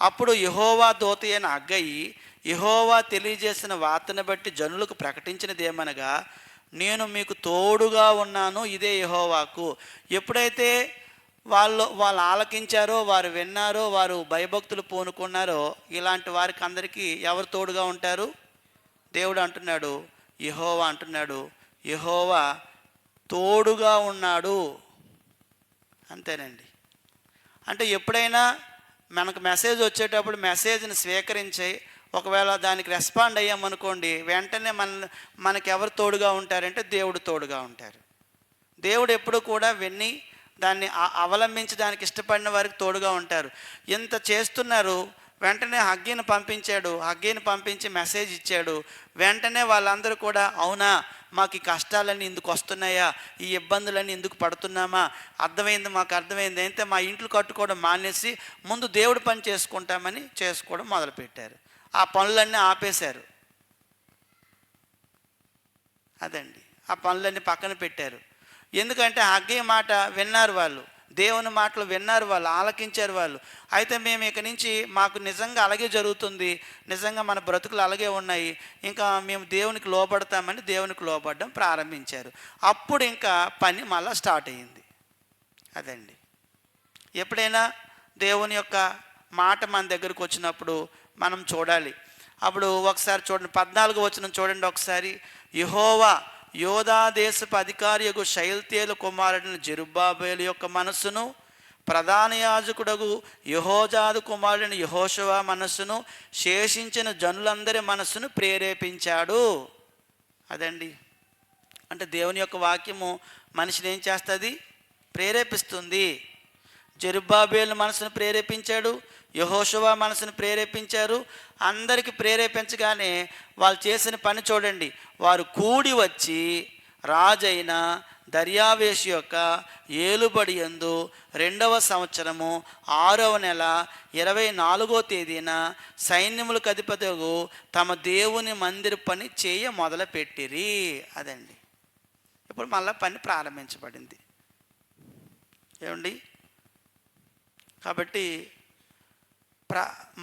అప్పుడు యెహోవా దూత అయిన హగ్గయి యెహోవా తెలియజేసిన వార్తను బట్టి జనులకు ప్రకటించినదేమనగా, నేను మీకు తోడుగా ఉన్నాను, ఇదే యెహోవాకు. ఎప్పుడైతే వాళ్ళు ఆలకించారో, వారు విన్నారో, వారు భయభక్తులు పూనుకున్నారో, ఇలాంటి వారికి అందరికీ ఎవరు తోడుగా ఉంటారు? దేవుడు అంటున్నాడు, యెహోవా అంటున్నాడు, యెహోవా తోడుగా ఉన్నాడు. అంతేనండి. అంటే ఎప్పుడైనా మనకు మెసేజ్ వచ్చేటప్పుడు మెసేజ్ని స్వీకరించి ఒకవేళ దానికి రెస్పాండ్ అయ్యామనుకోండి, వెంటనే మనకి ఎవరు తోడుగా ఉంటారంటే దేవుడు తోడుగా ఉంటారు. దేవుడు ఎప్పుడు కూడా విని దాన్ని అవలంబించి దానికి ఇష్టపడిన వారికి తోడుగా ఉంటారు. ఇంత చేస్తున్నారు, వెంటనే హగ్గీని పంపించాడు, హగ్గీని పంపించి మెసేజ్ ఇచ్చాడు. వెంటనే వాళ్ళందరూ కూడా అవునా, మాకు ఈ కష్టాలన్నీ ఎందుకు వస్తున్నాయా, ఈ ఇబ్బందులన్నీ ఎందుకు పడుతున్నామా, అర్థమైంది, మాకు అర్థమైంది, అయితే మా ఇంట్లో కట్టుకోవడం మానేసి ముందు దేవుడి పని చేసుకుంటామని చేసుకోవడం మొదలుపెట్టారు. ఆ పనులన్నీ ఆపేశారు. అదండి, ఆ పనులన్నీ పక్కన పెట్టారు. ఎందుకంటే హగ్గీ మాట విన్నారు వాళ్ళు, దేవుని మాటలు విన్నారు వాళ్ళు, ఆలకించారు వాళ్ళు. అయితే మేము ఇక నుంచి మాకు నిజంగా అలాగే జరుగుతుంది, నిజంగా మన బ్రతుకులు అలాగే ఉన్నాయి, ఇంకా మేము దేవునికి లోబడతామని దేవునికి లోబడడం ప్రారంభించారు. అప్పుడు ఇంకా పని మళ్ళీ స్టార్ట్ అయ్యింది. అదండి, ఎప్పుడైనా దేవుని యొక్క మాట మన దగ్గరకు వచ్చినప్పుడు మనం చూడాలి. అప్పుడు ఒకసారి చూడండి, 14వ వచనం చూడండి ఒకసారి. యెహోవా యోధా దేశపు అధికారియగు షయల్తీయేలు కుమారుడైన జెరుబ్బాబేలు యొక్క మనస్సును, ప్రధాన యాజకుడగు యెహోజాదు కుమారుడైన యెహోషువ మనస్సును, శేషించిన జనులందరి మనస్సును ప్రేరేపించాడు. అదండి, అంటే దేవుని యొక్క వాక్యము మనిషిని ఏం చేస్తుంది? ప్రేరేపిస్తుంది. జెరుబ్బాబేలు మనసును ప్రేరేపించాడు, యెహోషువ మనసును ప్రేరేపించారు. అందరికీ ప్రేరేపించగానే వాళ్ళు చేసిన పని చూడండి. వారు కూడి వచ్చి రాజైన దర్యావేషు యొక్క ఏలుబడి యందు 2వ సంవత్సరము 6వ నెల 24వ తేదీన సైన్యములకు అధిపతియగు తమ దేవుని మందిర పని చేయ మొదలుపెట్టిరి. అదండి, ఇప్పుడు మళ్ళీ పని ప్రారంభించబడింది. ఏమండి, కాబట్టి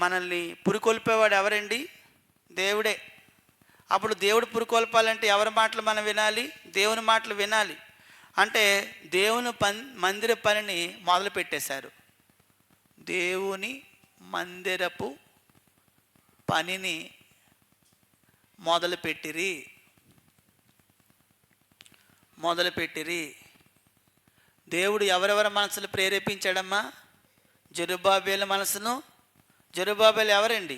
మనల్ని పురికొల్పేవాడు ఎవరండి? దేవుడే. అప్పుడు దేవుడు పురికొల్పాలంటే ఎవరి మాటలు మనం వినాలి? దేవుని మాటలు వినాలి. అంటే దేవుని మందిర పనిని మొదలు పెట్టేశారు. దేవుని మందిరపు పనిని మొదలుపెట్టిరి. దేవుడు ఎవరెవరి మనసులు ప్రేరేపించాడమ్మా? జెరుబ్బాబేలు మనసును. జెరుబ్బాబేలు ఎవరండి?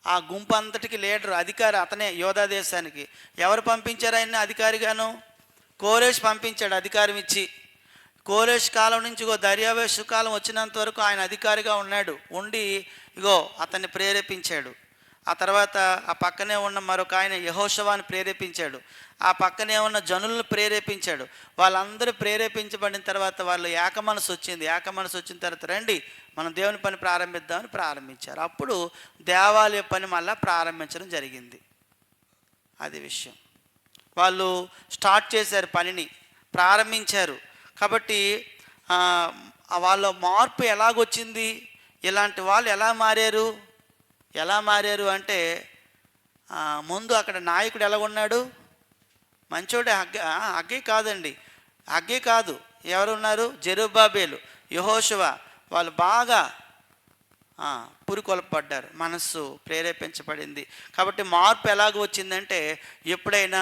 ఆ గుంపు అంతటికి లీడరు, అధికారి అతనే. యోధా దేశానికి ఎవరు పంపించారు ఆయన అధికారిగాను? కోరేష్ పంపించాడు అధికారం ఇచ్చి. కోరేష్ కాలం నుంచి దర్యావేషు కాలం వచ్చినంత వరకు ఆయన అధికారిగా ఉండి అతన్ని ప్రేరేపించాడు. ఆ తర్వాత ఆ పక్కనే ఉన్న మరొక ఆయన యెహోషువని ప్రేరేపించాడు. ఆ పక్కనే ఉన్న జనులను ప్రేరేపించాడు. వాళ్ళందరూ ప్రేరేపించబడిన తర్వాత వాళ్ళు ఏక మనసు వచ్చిన తర్వాత రండి మనం దేవుని పని ప్రారంభిద్దామని ప్రారంభించారు. అప్పుడు దేవాలయ పని మళ్ళీ ప్రారంభించడం జరిగింది. అది విషయం. వాళ్ళు స్టార్ట్ చేశారు, పనిని ప్రారంభించారు. కాబట్టి ఆ, వాళ్ళ మార్పు ఎలాగొచ్చింది, ఇలాంటి వాళ్ళు ఎలా మారారు అంటే ముందు అక్కడ నాయకుడు ఎలాగున్నాడు, మంచోడే. అగ్గే కాదండి, అగ్గే కాదు. ఎవరున్నారు? జెరుబ్బాబేలు, యెహోషువ. వాళ్ళు బాగా పురికొల్పబడ్డారు, మనస్సు ప్రేరేపించబడింది. కాబట్టి మార్పు ఎలాగ వచ్చిందంటే, ఎప్పుడైనా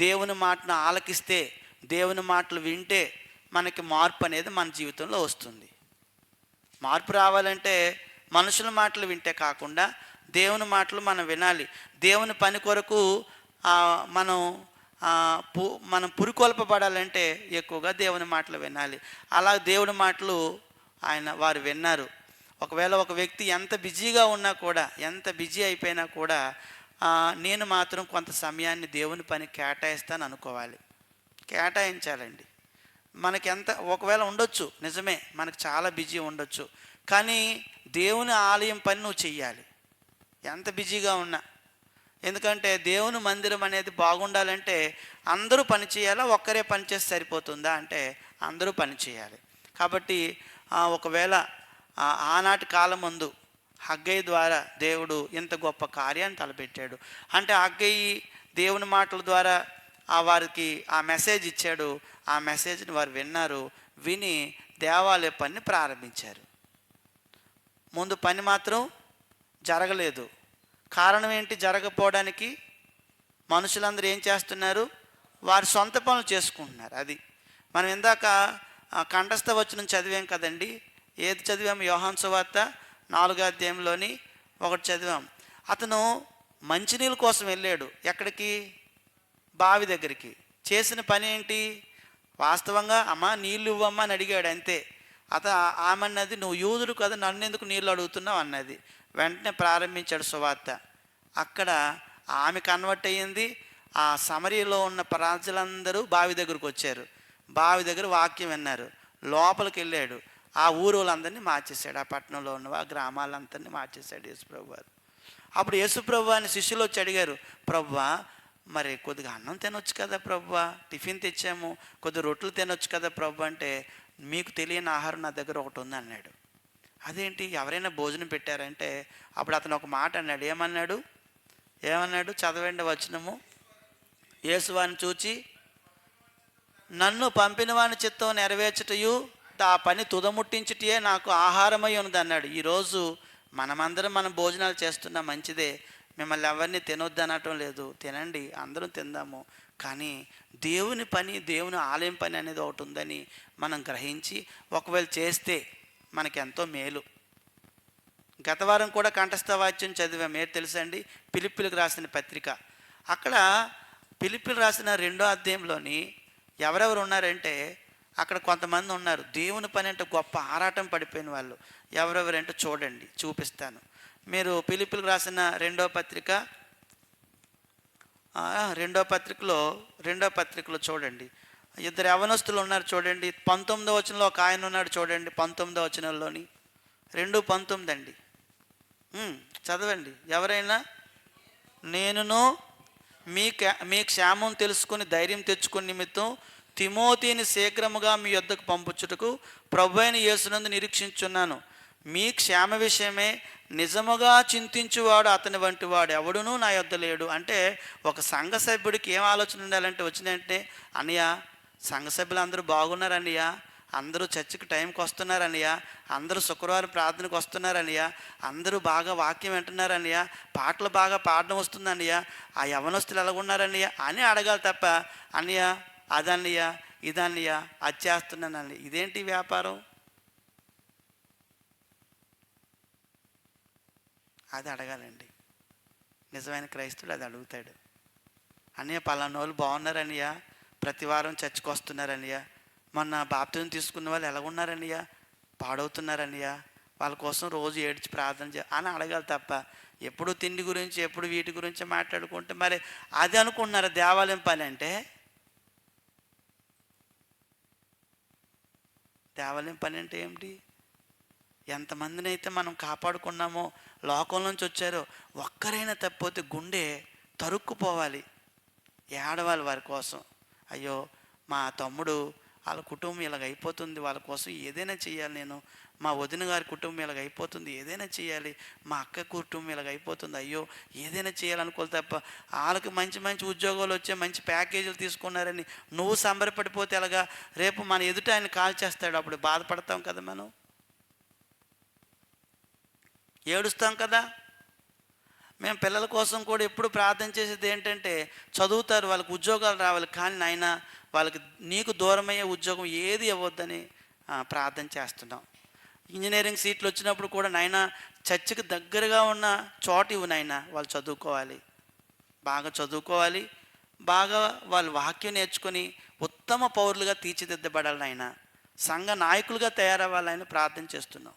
దేవుని మాటను ఆలకిస్తే, దేవుని మాటలు వింటే మనకి మార్పు అనేది మన జీవితంలో వస్తుంది. మార్పు రావాలంటే మనుషుల మాటలు వింటే కాకుండా దేవుని మాటలు మనం వినాలి. దేవుని పని కొరకు మనం మనం పురికొల్పబడాలంటే ఎక్కువగా దేవుని మాటలు వినాలి. అలా దేవుని మాటలు వారు విన్నారు. ఒకవేళ ఒక వ్యక్తి ఎంత బిజీగా ఉన్నా కూడా, ఎంత బిజీ అయిపోయినా కూడా, నేను మాత్రం కొంత సమయాన్ని దేవుని పని కేటాయిస్తాను అనుకోవాలి. కేటాయించాలండి. మనకి ఒకవేళ ఉండొచ్చు, నిజమే, మనకు చాలా బిజీ ఉండొచ్చు. కానీ దేవుని ఆలయం పని నువ్వు చెయ్యాలి, ఎంత బిజీగా ఉన్నా. ఎందుకంటే దేవుని మందిరం అనేది బాగుండాలంటే అందరూ పని చేయాలా, ఒక్కరే పని చేస్తే సరిపోతుందా అంటే అందరూ పని చేయాలి. కాబట్టి ఒకవేళ ఆనాటి కాలం ముందు హగ్గయి ద్వారా దేవుడు ఇంత గొప్ప కార్యాన్ని తలపెట్టాడు అంటే, హగ్గయి దేవుని మాటల ద్వారా వారికి ఆ మెసేజ్ ఇచ్చాడు. ఆ మెసేజ్ని వారు విన్నారు. విని దేవాలయ పని ప్రారంభించారు. ముందు పని మాత్రం జరగలేదు. కారణం ఏంటి జరగకపోవడానికి? మనుషులందరూ ఏం చేస్తున్నారు? వారి సొంత పనులు చేసుకుంటున్నారు. అది మనం ఇందాక కంఠస్థ వచనం చదివాం కదండి. ఏది చదివాము? యోహాను సువార్త 4వ అధ్యాయంలోని 1 చదివాం. అతను మంచినీళ్ళ కోసం వెళ్ళాడు. ఎక్కడికి? బావి దగ్గరికి. చేసిన పని ఏంటి? వాస్తవంగా అమ్మ నీళ్ళు ఇవ్వమ్మా అని అడిగాడు, అంతే. ఆమె అన్నది, నువ్వు యూదుడు కదా, నన్ను ఎందుకు నీళ్ళు అడుగుతున్నావు అన్నది. వెంటనే ప్రారంభించాడు సువార్త. అక్కడ ఆమె కన్వర్ట్ అయ్యింది. ఆ సమరీలో ఉన్న ప్రజలందరూ బావి దగ్గరకు వచ్చారు. బావి దగ్గర వాక్యం విన్నారు. లోపలికి వెళ్ళాడు. ఆ ఊరు వాళ్ళందరినీ మార్చేశాడు. ఆ పట్టణంలో ఉన్న గ్రామాలందరినీ మార్చేశాడు యేసుప్రభు వారు. అప్పుడు యేసుప్రభు అని శిష్యులు వచ్చి అడిగారు, ప్రభువా మరి కొద్దిగా అన్నం తినొచ్చు కదా ప్రభువా, టిఫిన్ తెచ్చాము, కొద్ది రొట్టెలు తినొచ్చు కదా ప్రభు అంటే, మీకు తెలియని ఆహారం నా దగ్గర ఒకటి ఉంది అన్నాడు. అదేంటి, ఎవరైనా భోజనం పెట్టారంటే అప్పుడు అతను ఒక మాట అన్నాడు. ఏమన్నాడు? చదవండి వచనము. యేసువాని చూచి, నన్ను పంపిన వాని చిత్తం నెరవేర్చుటయు ఆ పని తుదముట్టించుటయే నాకు ఆహారమై ఉన్నది అన్నాడు. ఈరోజు మనమందరం మనం భోజనాలు చేస్తున్నా మంచిదే, మిమ్మల్ని ఎవరిని తినొద్దు అనటం లేదు, తినండి, అందరం తిందాము. కానీ దేవుని పని, దేవుని ఆలయం పని అనేది ఒకటి ఉందని మనం గ్రహించి ఒకవేళ చేస్తే మనకి ఎంతో మేలు. గత వారం కూడా కంఠస్థ వాక్యం చదివాం. ఏది తెలుసా అండి? ఫిలిప్పీలకు రాసిన పత్రిక. అక్కడ ఫిలిప్పీలు రాసిన 2వ అధ్యాయంలోని ఎవరెవరు ఉన్నారంటే, అక్కడ కొంతమంది ఉన్నారు దేవుని పని అంటే గొప్ప ఆరాటం పడిపోయిన వాళ్ళు. ఎవరెవరంటే చూడండి, చూపిస్తాను. మీరు ఫిలిప్పీలకు రాసిన 2వ పత్రిక, 2వ పత్రికలో చూడండి, ఇద్దరు యవనస్తులు ఉన్నారు చూడండి. 19వ వచనంలో ఒక ఆయన ఉన్నాడు చూడండి. 19వ వచనంలోని 2:19 అండి. చదవండి ఎవరైనా. నేనును మీ క్షేమం తెలుసుకుని ధైర్యం తెచ్చుకుని నిమిత్తం తిమోతిని శీఘ్రముగా మీ యొద్దకు పంపుచుటకు ప్రభువైన యేసునందు నిరీక్షించున్నాను. మీ క్షేమ విషయమే నిజముగా చింతించువాడు అతని వంటి వాడు ఎవడునూ నా యొద్ద లేడు. అంటే ఒక సంఘ సభ్యుడికి ఏం ఆలోచన ఉండాలంటే, వచ్చిందంటే, అన్నయ్య సంఘ సభ్యులు అందరూ బాగున్నారన్నయ్య, అందరూ చర్చికి టైంకి వస్తున్నారన్నయ్య, అందరూ శుక్రవారం ప్రార్థనకు వస్తున్నారన్నయ్య, అందరూ బాగా వాక్యం వింటున్నారన్నయ్య, పాటలు బాగా పాడడం వస్తుందన్నయ్య, ఆ యవనస్తులు ఎలాగున్నారన్నయ్య అని అడగాలి తప్ప, అన్నయ్య అదన్నయ్య ఇదన్నయ్య అది చేస్తున్నానన్నయ్య, ఇదేంటి వ్యాపారం? అది అడగాలండి. నిజమైన క్రైస్తవుడు అది అడుగుతాడు. అన్నయ్య పలానా వాళ్ళు బాగున్నారన్నయ్య, ప్రతి వారం చర్చకు వస్తున్నారన్నయ్య, మొన్న బాప్తిజం తీసుకున్న వాళ్ళు ఎలా ఉన్నారన్నయ్య, పాడవుతున్నారన్నయ్య, వాళ్ళ కోసం రోజు ఏడ్చి ప్రార్థన అని అడగాలి తప్ప, ఎప్పుడు తిండి గురించి, ఎప్పుడు వీటి గురించి మాట్లాడుకుంటే మరి అది అనుకుంటున్నారు దేవాలయం పని అంటే. దేవాలయం పని అంటే ఏమిటి? ఎంతమందిని అయితే మనం కాపాడుకున్నామో, లోకం నుంచి వచ్చారో, ఒక్కరైనా తప్పిపోతే గుండె తరుక్కుపోవాలి, ఏడవాలి వారి కోసం. అయ్యో మా తమ్ముడు వాళ్ళ కుటుంబం ఇలాగ అయిపోతుంది, వాళ్ళ కోసం ఏదైనా చేయాలి, నేను మా వదిన గారి కుటుంబం ఇలాగ అయిపోతుంది, ఏదైనా చేయాలి, మా అక్క కుటుంబం ఇలాగ అయిపోతుంది, అయ్యో ఏదైనా చేయాలనుకోవాలి తప్ప వాళ్ళకి మంచి మంచి ఉద్యోగాలు వచ్చే మంచి ప్యాకేజీలు తీసుకున్నారని నువ్వు సంబరపడిపోతే ఎలాగా? రేపు మన ఎదుట ఆయన కాల్ చేస్తాడు, అప్పుడు బాధపడతాం కదా, మనం ఏడుస్తాం కదా. మేము పిల్లల కోసం కూడా ఎప్పుడు ప్రార్థన చేసేది ఏంటంటే, చదువుతారు, వాళ్ళకి ఉద్యోగాలు రావాలి, కానీ నాయన వాళ్ళకి నీకు దూరమయ్యే ఉద్యోగం ఏది ఇవ్వద్దని ప్రార్థన చేస్తున్నాం. ఇంజనీరింగ్ సీట్లు వచ్చినప్పుడు కూడా నాయన చర్చికి దగ్గరగా ఉన్న చోట ఇవ్వు నాయన, వాళ్ళు చదువుకోవాలి, బాగా చదువుకోవాలి, బాగా వాళ్ళు వాక్యం నేర్చుకొని ఉత్తమ పౌరులుగా తీర్చిదిద్దబడాలి నాయన, సంఘ నాయకులుగా తయారవ్వాలని ప్రార్థన చేస్తున్నాం.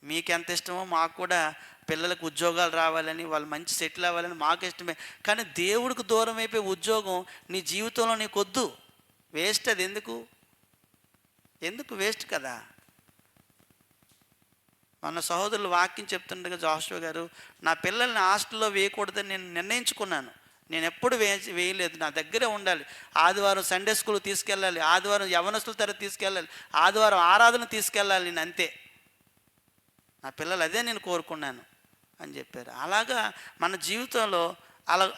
మీకెంత ఇష్టమో మాకు కూడా పిల్లలకు ఉద్యోగాలు రావాలని, వాళ్ళు మంచి సెటిల్ అవ్వాలని మాకు ఇష్టమే. కానీ దేవుడికి దూరం అయిపోయి ఉద్యోగం నీ జీవితంలో నీకు వద్దు, వేస్ట్. అది ఎందుకు వేస్ట్ కదా. మన సహోదరులు వాక్యం చెప్తుండగా జాషువా గారు, నా పిల్లల్ని హాస్టల్లో వేయకూడదని నేను నిర్ణయించుకున్నాను. నేను ఎప్పుడు వేయలేదు, నా దగ్గరే ఉండాలి. ఆదివారం సండే స్కూల్ తీసుకెళ్ళాలి, ఆదివారం యవనస్తుల తరగతి తీసుకెళ్ళాలి, ఆదివారం ఆరాధన తీసుకెళ్ళాలి, నేను అంతే, నా పిల్లలు అదే నేను కోరుకున్నాను అని చెప్పారు. అలాగా మన జీవితంలో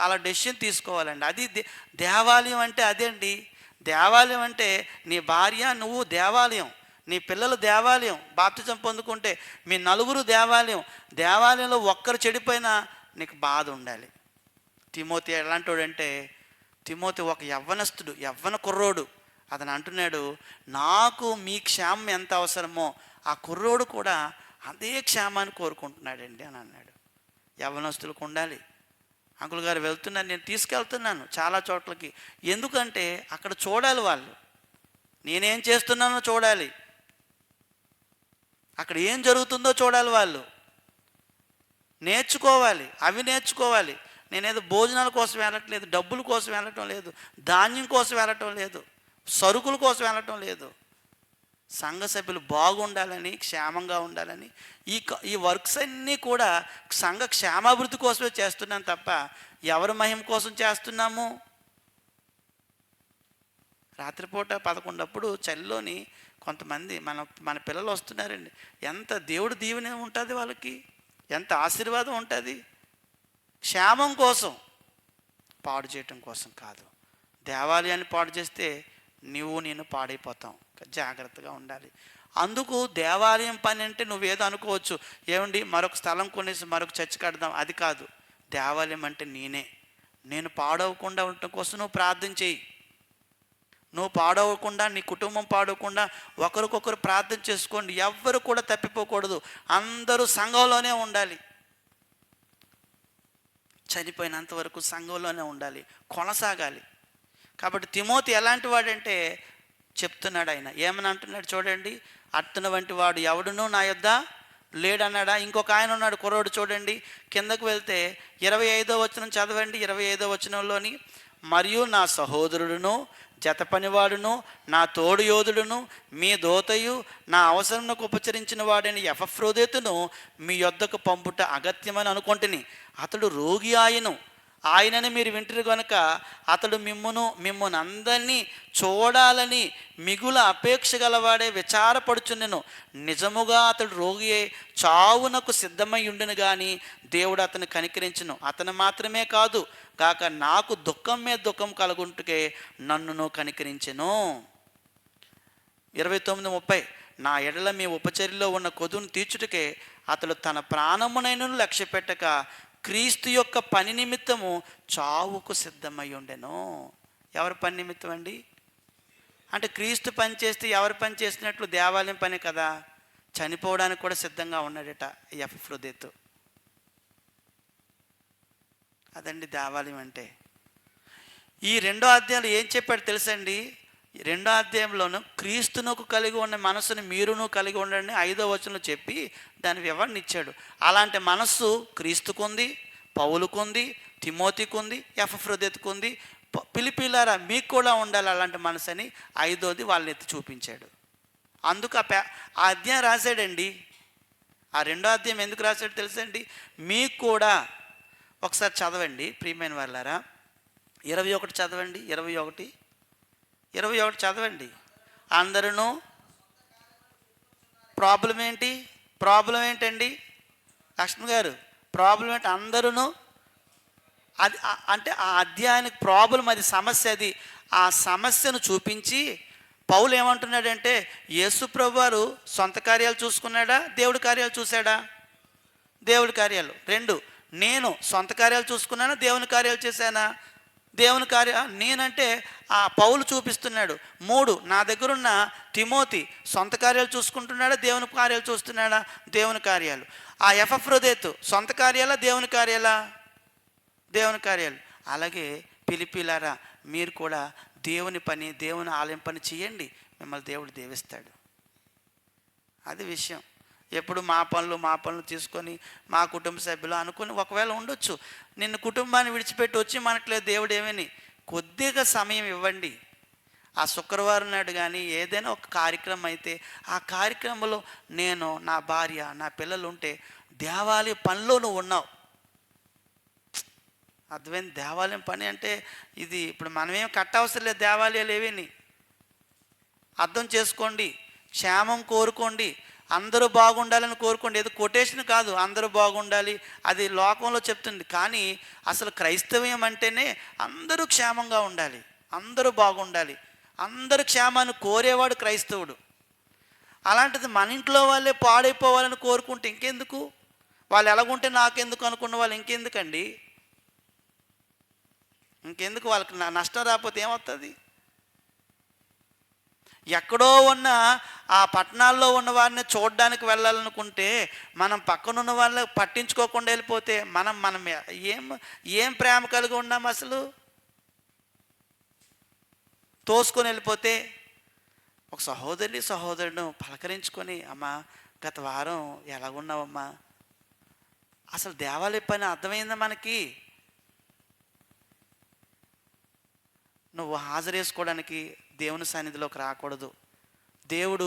అలా డెసిషన్ తీసుకోవాలండి. అది దేవాలయం అంటే అదే అండి. దేవాలయం అంటే నీ భార్య, నువ్వు దేవాలయం, నీ పిల్లలు దేవాలయం. బాప్తిజం పొందుకుంటే మీ నలుగురు దేవాలయం. దేవాలయంలో ఒక్కరు చెడిపోయినా నీకు బాధ ఉండాలి. తిమోతి ఎలాంటోడంటే, తిమోతి ఒక యవ్వనస్తుడు, యవ్వన కుర్రోడు. అతను అంటున్నాడు, నాకు మీ క్షేమం ఎంత అవసరమో ఆ కుర్రోడు కూడా అదే క్షేమాన్ని కోరుకుంటున్నాడండి అని అన్నాడు. యవ్వనస్తులకు ఉండాలి. అంకుల్ గారు వెళ్తున్నారు, నేను తీసుకెళ్తున్నాను చాలా చోట్లకి. ఎందుకంటే అక్కడ చూడాలి, వాళ్ళు నేనేం చేస్తున్నానో చూడాలి, అక్కడ ఏం జరుగుతుందో చూడాలి, వాళ్ళు నేర్చుకోవాలి, అవి నేర్చుకోవాలి. నేనేదో భోజనాల కోసం వెళ్ళట్లేదు, డబ్బుల కోసం వెళ్ళటం లేదు, ధాన్యం కోసం వెళ్ళటం లేదు, సరుకుల కోసం వెళ్ళటం లేదు. సంఘ సభ్యులు బాగుండాలని, క్షేమంగా ఉండాలని ఈ వర్క్స్ అన్నీ కూడా సంఘ క్షేమాభివృద్ధి కోసమే చేస్తున్నాను తప్ప ఎవరి మహిమ కోసం చేస్తున్నాము? రాత్రిపూట 11 చలిలోని కొంతమంది మన పిల్లలు వస్తున్నారండి. ఎంత దేవుడు దీవెన ఉంటుంది వాళ్ళకి, ఎంత ఆశీర్వాదం ఉంటుంది. క్షేమం కోసం, పాడు చేయటం కోసం కాదు. దేవాలయాన్ని పాడు చేస్తే నేను పాడైపోతాం. జాగ్రత్తగా ఉండాలి. అందుకు దేవాలయం పని అంటే నువ్వేదో అనుకోవచ్చు, ఏమండి మరొక స్థలం కొనేసి మరొక చర్చి కడదాం, అది కాదు. దేవాలయం అంటే నేను పాడవకుండా ఉండటం కోసం నువ్వు ప్రార్థన చేయి. నువ్వు పాడవకుండా, నీ కుటుంబం పాడవకుండా ఒకరికొకరు ప్రార్థన చేసుకోండి. ఎవ్వరు కూడా తప్పిపోకూడదు, అందరూ సంఘంలోనే ఉండాలి. చనిపోయినంత వరకు సంఘంలోనే ఉండాలి, కొనసాగాలి. కాబట్టి తిమోతి ఎలాంటి వాడంటే చెప్తున్నాడు ఆయన, ఏమని అంటున్నాడు చూడండి. అర్తన వంటి వాడు ఎవడునూ నా యొద్ద లేడన్నాడా. ఇంకొక ఆయన ఉన్నాడు కుర్రోడు, చూడండి కిందకు వెళ్తే 25వ వచనం చదవండి. 25వ వచనంలోని, మరియు నా సహోదరుడును, జత పనివాడును, నా తోడు యోధుడును, మీ దోతయు, నా అవసరంకు ఉపచరించిన వాడని ఎపఫ్రోదితును మీ యొద్దకు పంపుట అగత్యమని అనుకుంటుని, అతడు రోగి ఆయనని మీరు వింటారు కనుక అతడు మిమ్మును అందరినీ చూడాలని మిగుల అపేక్ష గలవాడే విచారపడుచున్నెను. నిజముగా అతడు రోగి చావునకు సిద్ధమై ఉండును కానీ దేవుడు అతను కనికరించును. అతను మాత్రమే కాదు కాక నాకు దుఃఖం మీద దుఃఖం కలుగుంటుకే నన్నును కనికరించెను. 29:30, నా ఎడల మీ ఉపచర్యలో ఉన్న కొదును తీర్చుటకే అతడు తన ప్రాణమునైనను లక్ష్య పెట్టక క్రీస్తు యొక్క పని నిమిత్తము చావుకు సిద్ధమై ఉండెను. ఎవరి పని నిమిత్తం అండి? అంటే క్రీస్తు పని చేస్తే ఎవరి పని చేసినట్లు? దేవాలయం పని కదా. చనిపోవడానికి కూడా సిద్ధంగా ఉన్నాడట ఎపఫ్రోదితు. అదండి దేవాలయం అంటే. ఈ 2వ అధ్యాయంలో ఏం చెప్పాడు తెలుసండి? 2వ అధ్యాయంలోనూ క్రీస్తునకు కలిగి ఉన్న మనసుని మీరును కలిగి ఉండండి 5వ వచనంలో చెప్పి దాని వివరణ ఇచ్చాడు. అలాంటి మనస్సు క్రీస్తుకుంది, పౌలుకుంది, తిమోతికుంది, ఎపఫ్రోదితుకుంది. పిలిపిలారా మీకు కూడా ఉండాలి అలాంటి మనసు అని 5వది వాళ్ళని ఎత్తి చూపించాడు. అందుకు ఆ అధ్యాయం రాశాడండి. ఆ 2వ అధ్యాయం ఎందుకు రాశాడు తెలుసండి? మీకు కూడా. ఒకసారి చదవండి ప్రియమైన వాళ్ళారా, 21 చదవండి. 21, 21 చదవండి. అందరూ ప్రాబ్లం ఏంటండి లక్ష్మి గారు? ప్రాబ్లం ఏంటి? అందరూ అది అంటే ఆ అధ్యాయానికి ప్రాబ్లం, అది సమస్య. అది ఆ సమస్యను చూపించి పౌలు ఏమంటున్నాడంటే, యేసు ప్రభువారు సొంత కార్యాలు చూసుకున్నాడా, దేవుడి కార్యాలు చూశాడా? దేవుడి కార్యాలు. 2, నేను సొంత కార్యాలు చూసుకున్నానా, దేవుని కార్యాలు చేశానా? దేవుని నేనంటే ఆ పౌలు చూపిస్తున్నాడు. 3, నా దగ్గరున్న తిమోతి సొంత కార్యాలు చూసుకుంటున్నాడా, దేవుని కార్యాలు చూస్తున్నాడా? దేవుని కార్యాలు. ఆ ఎపఫ్రోదితు సొంత కార్యాలా, దేవుని కార్యాలా? దేవుని కార్యాలు. అలాగే ఫిలిప్పీలారా, మీరు కూడా దేవుని పని, దేవుని ఆలయం పని చేయండి, మిమ్మల్ని దేవుడు దీవిస్తాడు. అది విషయం. ఎప్పుడు మా పనులు తీసుకొని మా కుటుంబ సభ్యులు అనుకుని ఒకవేళ ఉండొచ్చు. నిన్ను కుటుంబాన్ని విడిచిపెట్టి వచ్చి మనట్లేదు దేవుడు ఏమని. కొద్దిగా సమయం ఇవ్వండి. ఆ శుక్రవారం నాడు కానీ ఏదైనా ఒక కార్యక్రమం అయితే ఆ కార్యక్రమంలో నేను, నా భార్య, నా పిల్లలు ఉంటే దేవాలయ పనిలో నువ్వు ఉన్నావు. అర్థమైంది? దేవాలయం పని అంటే ఇది ఇప్పుడు మనమేం కట్టవసరం లేదు. దేవాలయాలు ఏవేని అర్థం చేసుకోండి. క్షేమం కోరుకోండి, అందరూ బాగుండాలని కోరుకోండి. ఏదో కొటేషన్ కాదు, అందరూ బాగుండాలి, అది లోకంలో చెప్తుంది. కానీ అసలు క్రైస్తవ్యం అంటేనే అందరూ క్షేమంగా ఉండాలి, అందరూ బాగుండాలి, అందరూ క్షేమాన్ని కోరేవాడు క్రైస్తవుడు. అలాంటిది మన ఇంట్లో వాళ్ళే పాడైపోవాలని కోరుకుంటే ఇంకెందుకు? వాళ్ళు ఎలాగుంటే నాకెందుకు అనుకున్న వాళ్ళు ఇంకెందుకండి? ఇంకెందుకు? వాళ్ళకి నష్టం రాకపోతే ఏమవుతుంది? ఎక్కడో ఉన్న ఆ పట్టణాల్లో ఉన్న వారిని చూడడానికి వెళ్ళాలనుకుంటే మనం పక్కనున్న వాళ్ళని పట్టించుకోకుండా వెళ్ళిపోతే మనం ఏం ప్రేమ కలిగి ఉన్నాం అసలు? తోసుకొని వెళ్ళిపోతే ఒక సహోదరుడు పలకరించుకొని, అమ్మా గత వారం ఎలాగున్నావమ్మా? అసలు దేవాలయ పని అర్థమైందా మనకి? నువ్వు హాజరేసుకోవడానికి దేవుని సన్నిధిలోకి రాకూడదు. దేవుడు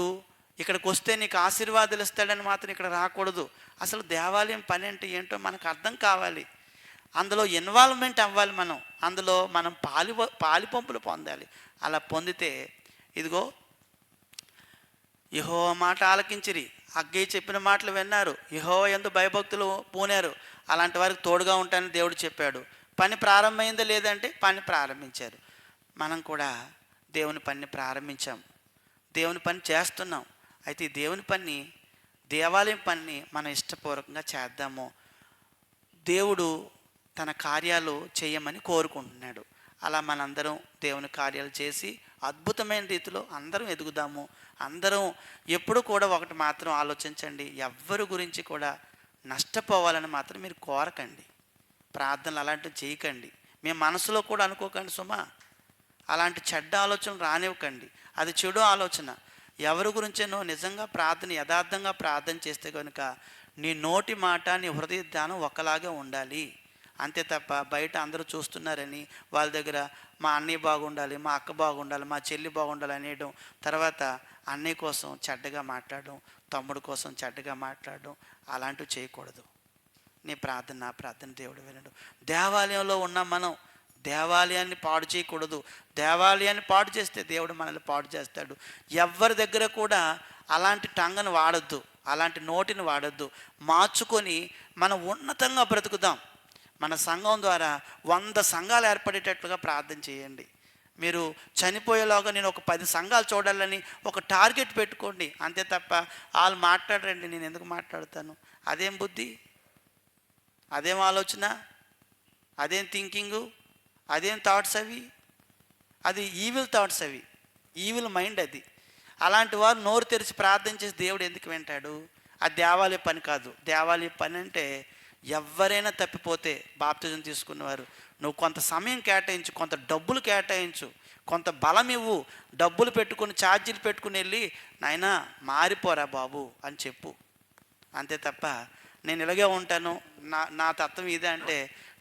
ఇక్కడికి వస్తే నీకు ఆశీర్వాదాలు ఇస్తాడని మాత్రం ఇక్కడ రాకూడదు. అసలు దేవాలయం పని అంటే ఏంటో మనకు అర్థం కావాలి. అందులో ఇన్వాల్వ్మెంట్ అవ్వాలి. అందులో మనం పాలిపంపులు పొందాలి. అలా పొందితే ఇదిగో యెహోవా మాట ఆలకించిరి, హగ్గయి చెప్పిన మాటలు విన్నారు, యెహోవా యందు భయభక్తులు పూనారు, అలాంటి వారికి తోడుగా ఉంటానని దేవుడు చెప్పాడు. పని ప్రారంభమైందా లేదంటే పని ప్రారంభించారు. మనం కూడా దేవుని పనిని ప్రారంభించాం, దేవుని పని చేస్తున్నాం. అయితే ఈ దేవుని పని, దేవాలయం పనిని మనం ఇష్టపూర్వకంగా చేద్దాము. దేవుడు తన కార్యాలు చేయమని కోరుకుంటున్నాడు. అలా మనందరం దేవుని కార్యాలు చేసి అద్భుతమైన రీతిలో అందరం ఎదుగుదాము. అందరం ఎప్పుడు కూడా ఒకటి మాత్రం ఆలోచించండి, ఎవ్వరి గురించి కూడా నష్టపోవాలని మాత్రం మీరు కోరకండి. ప్రార్థనలు అలాంటివి చేయకండి. మీ మనసులో కూడా అనుకోకండి సుమా. అలాంటి చెడ్డ ఆలోచనలు రానివ్వకండి. అది చెడు ఆలోచన. ఎవరి గురించేనో నిజంగా యథార్థంగా ప్రార్థన చేస్తే కనుక నీ నోటి మాట, నీ హృదయ ధ్యానం ఒకలాగే ఉండాలి. అంతే తప్ప బయట అందరూ చూస్తున్నారని వాళ్ళ దగ్గర మా అన్నయ్య బాగుండాలి, మా అక్క బాగుండాలి, మా చెల్లి బాగుండాలి అనేయడం, తర్వాత అన్నయ్య కోసం చెడ్డగా మాట్లాడడం, తమ్ముడు కోసం చెడ్డగా మాట్లాడడం, అలాంటివి చేయకూడదు. నీ ప్రార్థన, నా ప్రార్థన దేవుడు వినడు. దేవాలయంలో ఉన్న మనం దేవాలయాన్ని పాడు చేయకూడదు. దేవాలయాన్ని పాడు చేస్తే దేవుడు మనల్ని పాడు చేస్తాడు. ఎవరి దగ్గర కూడా అలాంటి టంగను వాడద్దు, అలాంటి నోటిని వాడద్దు. మార్చుకొని మనం ఉన్నతంగా బ్రతుకుదాం. మన సంఘం ద్వారా 100 సంఘాలు ఏర్పడేటట్లుగా ప్రార్థన చేయండి. మీరు చనిపోయేలాగా నేను ఒక 10 సంఘాలు చూడాలని ఒక టార్గెట్ పెట్టుకోండి. అంతే తప్ప వాళ్ళు మాట్లాడరండి, నేను ఎందుకు మాట్లాడతాను? అదేం బుద్ధి, అదేం ఆలోచన, అదేం థింకింగు, అదేం థాట్స్ అవి? అది ఈవిల్ థాట్స్, అవి ఈవిల్ మైండ్. అది అలాంటి వారు నోరు తెరిచి ప్రార్థన చేసి దేవుడు ఎందుకు వింటాడు? అది దేవాలయ పని కాదు. దేవాలయ పని అంటే ఎవరైనా తప్పిపోతే బాప్తిజం తీసుకున్నవారు నువ్వు కొంత సమయం కేటాయించు, కొంత డబ్బులు కేటాయించు, కొంత బలం ఇవ్వు. డబ్బులు పెట్టుకుని, ఛార్జీలు పెట్టుకుని వెళ్ళి నాయనా మారిపోరా బాబు అని చెప్పు. అంతే తప్ప నేను ఇలాగే ఉంటాను, నా తత్వం ఇదే అంటే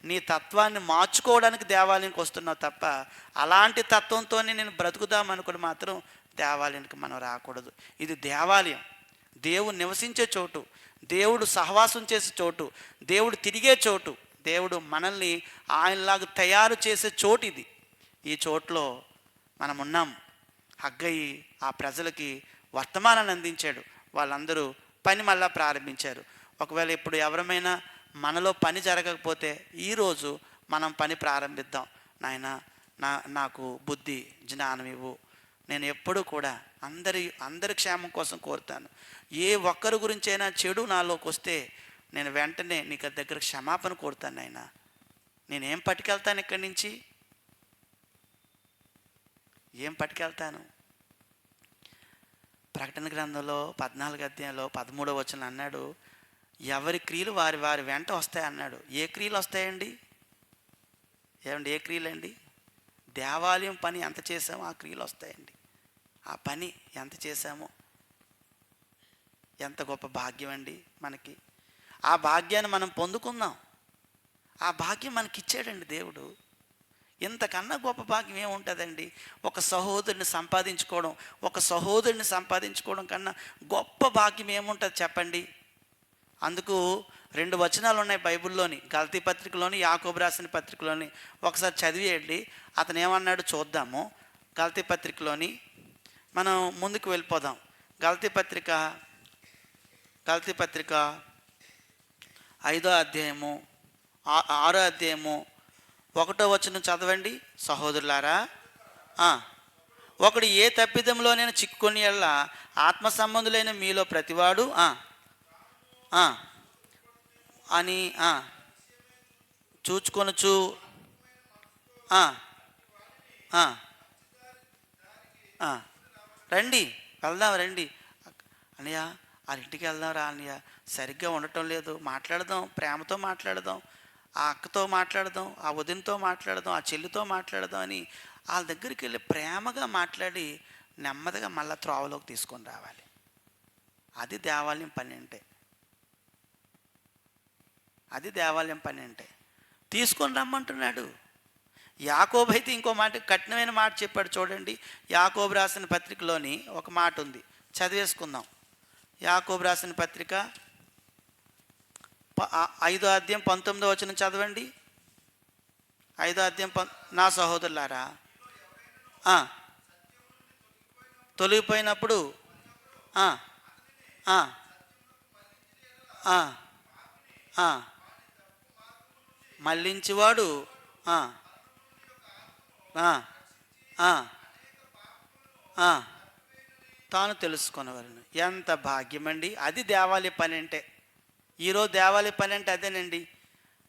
నీ తత్వాన్ని మార్చుకోవడానికి దేవాలయానికి వస్తున్నావు తప్ప అలాంటి తత్వంతోనే నేను బ్రతుకుదామనుకుని మాత్రం దేవాలయానికి మనం రాకూడదు. ఇది దేవాలయం, దేవుడు నివసించే చోటు, దేవుడు సహవాసం చేసే చోటు, దేవుడు తిరిగే చోటు, దేవుడు మనల్ని ఆయనలాగా తయారు చేసే చోటు ఇది. ఈ చోట్లో మనం ఉన్నాం. హగ్గయి ఆ ప్రజలకి వర్తమానాన్ని అందించాడు. వాళ్ళందరూ పని మళ్ళా ప్రారంభించారు. ఒకవేళ ఇప్పుడు ఎవరమైనా మనలో పని జరగకపోతే ఈరోజు మనం పని ప్రారంభిద్దాం. నాయన నాకు బుద్ధి జ్ఞానం ఇవ్వు. నేను ఎప్పుడూ కూడా అందరి క్షేమం కోసం కోరుతాను. ఏ ఒక్కరి గురించైనా చెడు నాలోకి వస్తే నేను వెంటనే నీకు దగ్గర క్షమాపణ కోరుతాను. నాయన నేనేం పట్టుకెళ్తాను ఇక్కడి నుంచి? ఏం పట్టుకెళ్తాను? ప్రకటన గ్రంథంలో 14 అధ్యాయంలో 13వ వచనం అన్నాడు, ఎవరి క్రియలు వారి వారి వెంట వస్తాయి అన్నాడు. ఏ క్రియలు వస్తాయండి? ఏమండి, ఏ క్రియలు అండి? దేవాలయం పని ఎంత చేసామో ఆ క్రియలు వస్తాయండి. ఆ పని ఎంత చేశామో ఎంత గొప్ప భాగ్యం అండి మనకి. ఆ భాగ్యాన్ని మనం పొందుకుందాం. ఆ భాగ్యం మనకి ఇచ్చాడండి దేవుడు. ఇంతకన్నా గొప్ప భాగ్యం ఏముంటుందండి? ఒక సహోదరుని సంపాదించుకోవడం కన్నా గొప్ప భాగ్యం ఏముంటుంది చెప్పండి? అందుకు 2 వచనాలు ఉన్నాయి బైబిల్లోని, గలతీ పత్రికలోని, యాకోబు రాసిన పత్రికలోని. ఒకసారి చదివేయండి. అతను ఏమన్నాడు చూద్దాము. గలతీ పత్రికలోని మనం ముందుకు వెళ్ళిపోదాం. గలతీ పత్రిక 5వ అధ్యాయము 6వ అధ్యాయము 1వ వచనం చదవండి. సహోదరులారా, ఒకడు ఏ తప్పిదంలో నేను చిక్కుకొని ఎల్లా ఆత్మ సంబంధులైన మీలో ప్రతివాడు అని చూచుకొనుచు రండి, వెళ్దాం రండి అన్నయ్య, వాళ్ళ ఇంటికి వెళ్దాం రా అన్నయ్య, సరిగ్గా ఉండటం లేదు, మాట్లాడదాం, ప్రేమతో మాట్లాడదాం, ఆ అక్కతో మాట్లాడదాం, ఆ వదినతో మాట్లాడదాం, ఆ చెల్లితో మాట్లాడదాం అని వాళ్ళ దగ్గరికి వెళ్ళి ప్రేమగా మాట్లాడి నెమ్మదిగా మళ్ళీ త్రోవలోకి తీసుకొని రావాలి. అది దేవాలయం పని అంటే. తీసుకొని రమ్మంటున్నాడు. యాకోబు అయితే ఇంకో మాట, కఠినమైన మాట చెప్పాడు చూడండి. యాకోబు రాసిన పత్రికలోని ఒక మాట ఉంది, చదివేసుకుందాం. యాకోబు రాసిన పత్రిక 5వ అధ్యాయం 19వ వచనం చదవండి. 5వ అధ్యాయం నా సహోదరులారా, తొలగిపోయినప్పుడు మళ్ళించేవాడు తాను తెలుసుకునేవారు. ఎంత భాగ్యమండి! అది దేవాలయ పని అంటే. ఈరోజు దేవాలయ పని అంటే అదేనండి.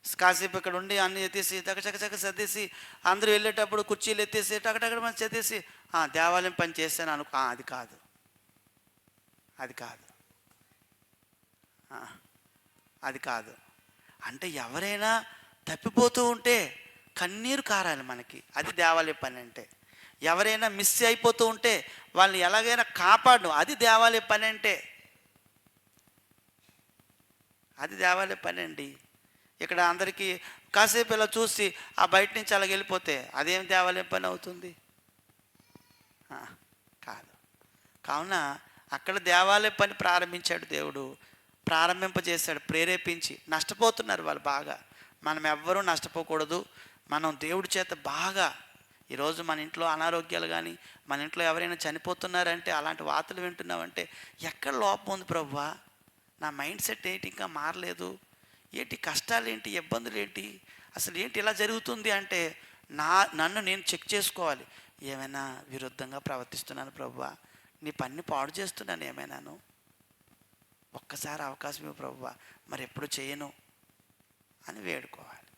కాసేపు ఇక్కడ ఉండి అన్ని ఎత్తేసి చకచక సర్దేసి, అందరూ వెళ్ళేటప్పుడు కుర్చీలు ఎత్తేసి టకటక్కడ మనం చదివేసి దేవాలయం పని చేశాను అనుకో. అది కాదు. అంటే ఎవరైనా తప్పిపోతూ ఉంటే కన్నీరు కారాలి మనకి. అది దేవాలయ పని అంటే. ఎవరైనా మిస్ అయిపోతూ ఉంటే వాళ్ళని ఎలాగైనా కాపాడు. అది దేవాలయ పని అంటే. అది దేవాలయ పని అండి. ఇక్కడ అందరికీ కాసేపు ఇలా చూసి ఆ బయట నుంచి అలా వెళ్ళిపోతే అదేం దేవాలయం పని అవుతుంది? కాదు. కావున అక్కడ దేవాలయ పని ప్రారంభించాడు దేవుడు, ప్రారంభింపజేశాడు, ప్రేరేపించి. నష్టపోతున్నారు వాళ్ళు బాగా. మనం ఎవ్వరూ నష్టపోకూడదు. మనం దేవుడి చేత బాగా, ఈరోజు మన ఇంట్లో అనారోగ్యాలు కానీ, మన ఇంట్లో ఎవరైనా చనిపోతున్నారంటే, అలాంటి వార్తలు వింటున్నామంటే ఎక్కడ లోపం ఉంది ప్రభువా? నా మైండ్ సెట్ ఏంటి ఇంకా మారలేదు, ఏంటి కష్టాలు ఏంటి, ఇబ్బందులు ఏంటి, అసలు ఏంటి ఇలా జరుగుతుంది అంటే నన్ను నేను చెక్ చేసుకోవాలి. ఏమైనా విరుద్ధంగా ప్రవర్తిస్తున్నాను ప్రభువా? నీ పని పాడు చేస్తున్నాను ఏమైనాను? ఒక్కసారి అవకాశం ఇవ్వు ప్రభువా, మరి ఎప్పుడు చేయను అని వేడుకోవాలి,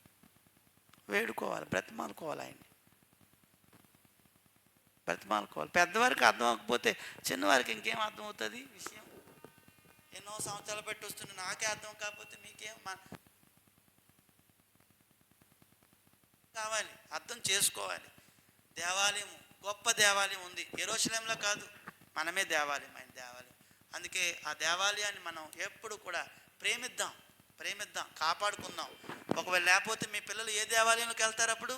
బ్రతిమాలుకోవాలి, ఆయన్ని బ్రతిమాలుకోవాలి. పెద్దవారికి అర్థం అవ్వకపోతే చిన్నవారికి ఇంకేం అర్థం అవుతుంది విషయం? ఎన్నో సంవత్సరాలు పెట్టి వస్తుంది, నాకే అర్థం కాకపోతే మీకేం కావాలి? అర్థం చేసుకోవాలి. దేవాలయం, గొప్ప దేవాలయం ఉంది. యెరూషలేంలో కాదు, మనమే దేవాలయం, ఆయన దేవాలయం. అందుకే ఆ దేవాలయాన్ని మనం ఎప్పుడు కూడా ప్రేమిద్దాం, కాపాడుకుందాం. ఒకవేళ లేకపోతే మీ పిల్లలు ఏ దేవాలయంలోకి వెళ్తారు అప్పుడు?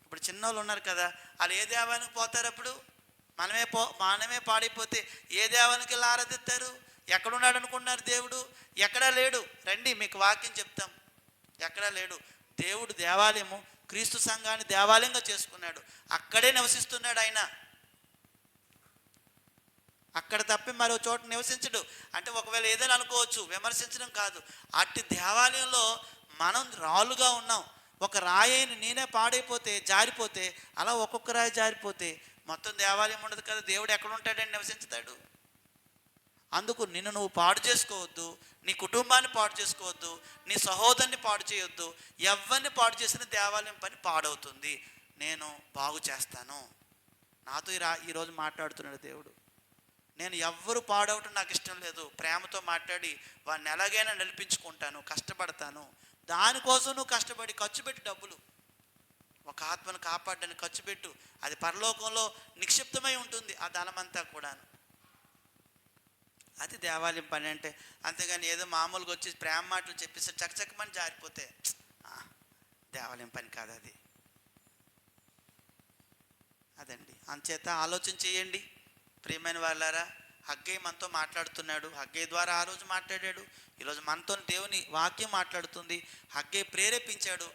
ఇప్పుడు చిన్నోళ్ళు ఉన్నారు కదా, వాళ్ళు ఏ దేవాలయానికి పోతారు అప్పుడు? మనమే పాడైపోతే ఏ దేవాలయానికి వెళ్ళి ఆరాధిస్తారు? ఎక్కడున్నాడు అనుకున్నారు దేవుడు? ఎక్కడా లేడు. రండి మీకు వాక్యం చెప్తాం, ఎక్కడా లేడు. దేవుడు దేవాలయము, క్రీస్తు సంఘాన్ని దేవాలయంగా చేసుకున్నాడు. అక్కడే నివసిస్తున్నాడు ఆయన. అక్కడ తప్పి మరో చోట నివసించడు. అంటే ఒకవేళ ఏదైనా అనుకోవచ్చు, విమర్శించడం కాదు. అట్టి దేవాలయంలో మనం రాళ్ళుగా ఉన్నాం. ఒక రాయిని నేనే పాడైపోతే, జారిపోతే, అలా ఒక్కొక్క రాయి జారిపోతే మొత్తం దేవాలయం ఉండదు కదా. దేవుడు ఎక్కడ ఉంటాడని నివసించుతాడు. అందుకు నిన్ను నువ్వు పాడు చేసుకోవద్దు, నీ కుటుంబాన్ని పాడు చేసుకోవద్దు, నీ సహోదరుని పాడు చేయొద్దు. ఎవరిని పాడు చేసిన దేవాలయం పని పాడవుతుంది. నేను బాగు చేస్తాను. నాతో ఈరోజు మాట్లాడుతున్నాడు దేవుడు. నేను ఎవ్వరు పాడవటం నాకు ఇష్టం లేదు. ప్రేమతో మాట్లాడి వాడిని ఎలాగైనా నిలిపించుకుంటాను, కష్టపడతాను. దానికోసం నువ్వు కష్టపడి ఖర్చు పెట్టి డబ్బులు, ఒక ఆత్మను కాపాడడానికి ఖర్చు పెట్టు. అది పరలోకంలో నిక్షిప్తమై ఉంటుంది ఆ ధనమంతా కూడాను. అది దేవాలయం పని అంటే. అంతేగాని ఏదో మామూలుగా వచ్చి ప్రేమ మాటలు చెప్పేసి చకచకమని జారిపోతే దేవాలయం పని కాదు అది. అదండి. అంచేత ఆలోచన చేయండి ప్రియమైన వాళ్ళారా. హగ్గై మనతో మాట్లాడుతున్నాడు. హగ్గై ద్వారా ఆ రోజు మాట్లాడాడు. ఈరోజు మనతో దేవుని వాక్యం మాట్లాడుతుంది. హగ్గై ప్రేరేపించాడు.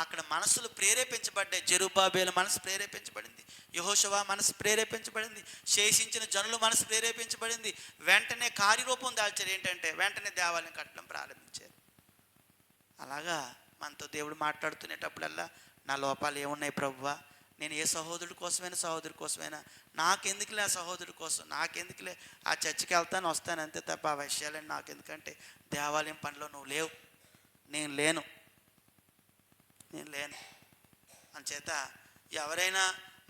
అక్కడ మనసులు ప్రేరేపించబడ్డాయి. జెరుబ్బాబేలు మనసు ప్రేరేపించబడింది. యెహోషువ మనసు ప్రేరేపించబడింది. శేషించిన జనులు మనసు ప్రేరేపించబడింది. వెంటనే కార్యరూపం దాల్చారు. ఏంటంటే వెంటనే దేవాలయం కట్టడం ప్రారంభించారు. అలాగా మనతో దేవుడు మాట్లాడుతునేటప్పుడల్లా నా లోపాలు ఏమున్నాయి ప్రభువా, నేను ఏ సహోదరుడి కోసమైనా సహోదరి కోసమైనా, నాకెందుకులే ఆ సహోదరుడి కోసం, నాకెందుకులే ఆ చర్చికి వెళ్తాను వస్తాను అంతే తప్ప ఆ విషయాలని నాకెందుకంటే దేవాలయం పనిలో నువ్వు లేవు, నేను లేను. అంచేత ఎవరైనా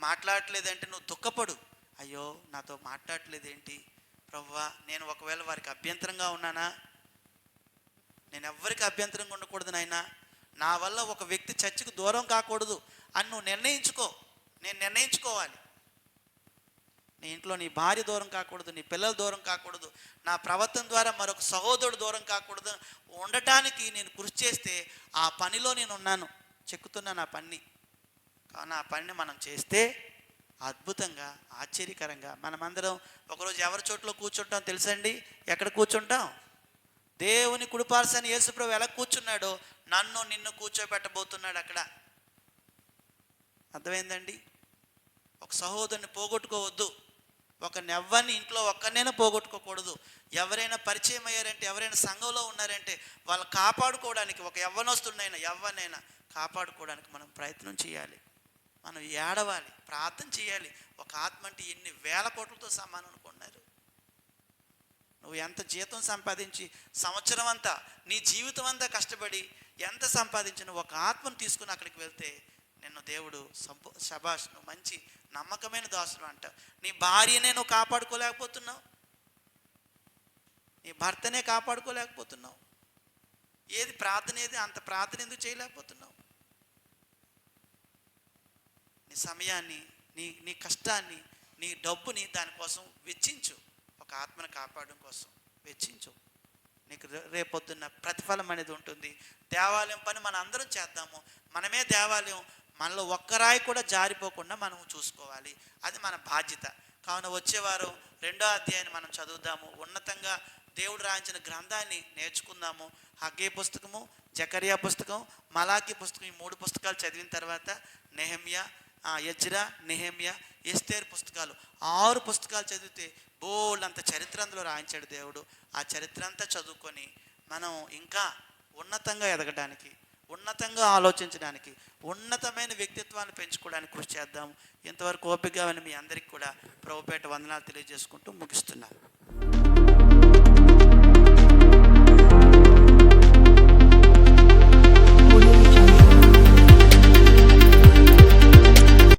మాట్లాడట్లేదంటే నువ్వు దుఃఖపడు. అయ్యో నాతో మాట్లాడట్లేదేంటి ప్రభువా, నేను ఒకవేళ వారికి అభ్యంతరంగా ఉన్నానా? నేను ఎవ్వరికి అభ్యంతరంగా ఉండకూడదు నాయనా. నా వల్ల ఒక వ్యక్తి చర్చికి దూరం కాకూడదు అని నువ్వు నిర్ణయించుకో. నేను నిర్ణయించుకోవాలి. నీ ఇంట్లో నీ భార్య దూరం కాకూడదు, నీ పిల్లలు దూరం కాకూడదు, నా ప్రవర్తన ద్వారా మరొక సహోదరుడు దూరం కాకూడదు. ఉండటానికి నేను కృషి చేస్తే ఆ పనిలో నేను ఉన్నాను, చెక్కుతున్నాను ఆ పని. కావున ఆ పనిని మనం చేస్తే అద్భుతంగా, ఆశ్చర్యకరంగా మనమందరం ఒకరోజు ఎవరి చోట్లో కూర్చుంటాం తెలుసండి? ఎక్కడ కూర్చుంటాం? దేవుని కుడిపార్శ్వన యేసుప్రభు ఎలా కూర్చున్నాడో నన్ను నిన్ను కూర్చోబెట్టబోతున్నాడు అక్కడ. అర్థమైందండి? ఒక సహోదరుని పోగొట్టుకోవద్దు. ఒక నెవ్వని ఇంట్లో ఒక్కరినైనా పోగొట్టుకోకూడదు. ఎవరైనా పరిచయం అయ్యారంటే, ఎవరైనా సంఘంలో ఉన్నారంటే వాళ్ళు కాపాడుకోవడానికి, ఒక యవ్వనైనా కాపాడుకోవడానికి మనం ప్రయత్నం చేయాలి. మనం ఏడవాలి, ప్రార్థన చేయాలి. ఒక ఆత్మ అంటే ఎన్ని వేల కోట్లతో సమానం అనుకున్నారు. నువ్వు ఎంత జీతం సంపాదించి సంవత్సరం అంతా నీ జీవితం అంతా కష్టపడి ఎంత సంపాదించిన ఒక ఆత్మను తీసుకుని అక్కడికి వెళ్తే నిన్ను దేవుడు శబాష్, నువ్వు మంచి నమ్మకమైన దాసుడు అంట. నీ భార్యనే నువ్వు కాపాడుకోలేకపోతున్నావు, నీ భర్తనే కాపాడుకోలేకపోతున్నావు. ఏది ప్రార్థన, ఏది అంత ప్రార్థన ఎందుకు చేయలేకపోతున్నావు? నీ సమయాన్ని, నీ కష్టాన్ని, నీ డబ్బుని దానికోసం వెచ్చించు. ఒక ఆత్మను కాపాడడం కోసం వెచ్చించు. నీకు రేపొద్దున్న ప్రతిఫలం అనేది ఉంటుంది. దేవాలయం పని మన అందరం చేద్దాము. మనమే దేవాలయం. మనలో ఒక్కరాయి కూడా జారిపోకుండా మనం చూసుకోవాలి. అది మన బాధ్యత. కావున వచ్చేవారం 2వ అధ్యాయాన్ని మనం చదువుదాము. ఉన్నతంగా దేవుడు రాయించిన గ్రంథాన్ని నేర్చుకుందాము. హగ్గై పుస్తకము, జకరియా పుస్తకం, మలాకి పుస్తకం, ఈ 3 పుస్తకాలు చదివిన తర్వాత నెహెమ్యా, ఎజ్రా, నెహెమ్యా, ఎస్తేరు పుస్తకాలు 6 పుస్తకాలు చదివితే బోల్డంత చరిత్ర అందులో రాయించాడు దేవుడు. ఆ చరిత్ర అంతా చదువుకొని మనం ఇంకా ఉన్నతంగా ఎదగడానికి, ఉన్నతంగా ఆలోచించడానికి, ఉన్నతమైన వ్యక్తిత్వాన్ని పెంచుకోవడానికి కృషి చేద్దాం. ఇంతవరకు ఓపికగా మీ అందరికీ కూడా ప్రభుపేట వందనాలు తెలియజేసుకుంటూ ముగిస్తున్నాను.